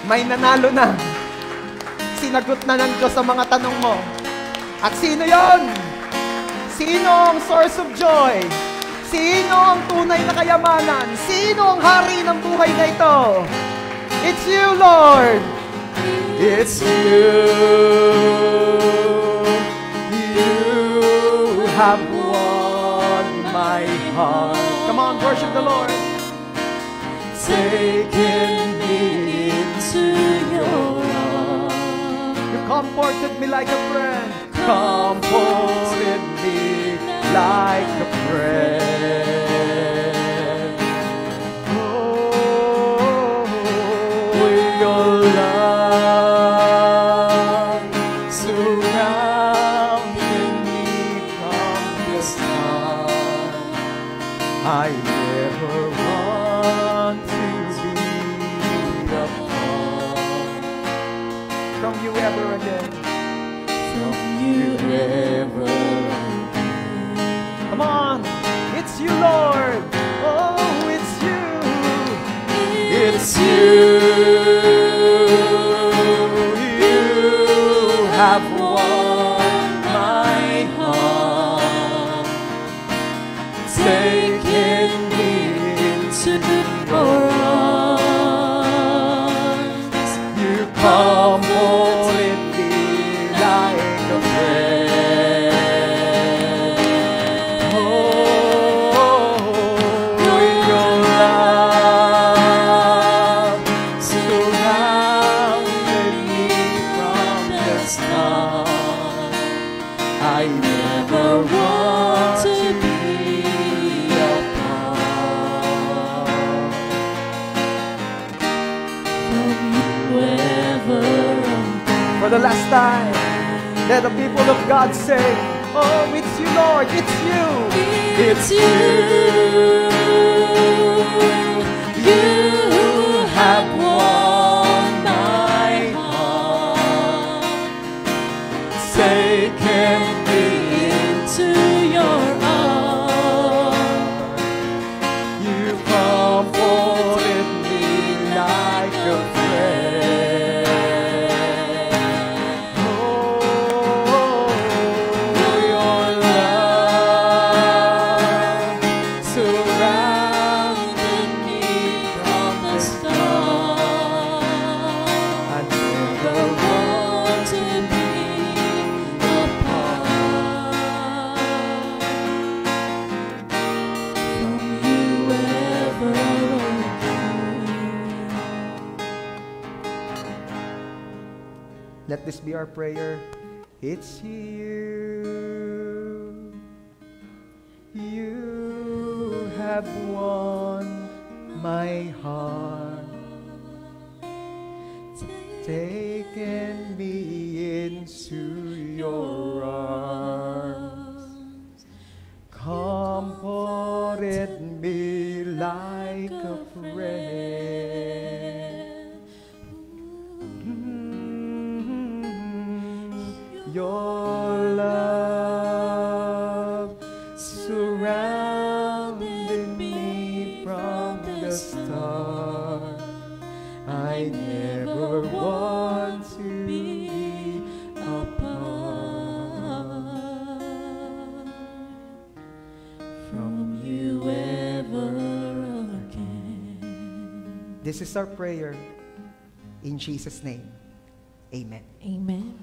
May nanalo na. Sinagot na ng Diyos ang mga tanong mo. At sino yon? Sino ang source of joy? Sino ang tunay na kayamanan? Sino ang hari ng buhay na ito? It's you, Lord. It's you. You have won my heart. Come on, worship the Lord. Taken me into your arms. You comforted me like a friend. Comforted me like a friend. Oh, your love surrounded me from the start. I never want to be apart from you ever again. From you ever again. Come on, it's you, Lord. Oh, it's you. It's you. You have won my heart. Taken me into your arms. You comforted me like a friend. Oh, your love surrounded me from the start. I never want to be apart from you ever again. For the last time, let the people of God say, oh, it's you, Lord, it's you. It's you. You have won my heart. Taken me into your arms. You comforted me like a friend. Oh, your love surrounded me from the start. I never want to be apart from you ever again. Let this be our prayer. It's you. You have won my heart. Taken me into your arms. Comforted me like a friend. Your love surrounded me from the start. I never want to be apart from you ever again. This is our prayer. In Jesus' name, amen. Amen.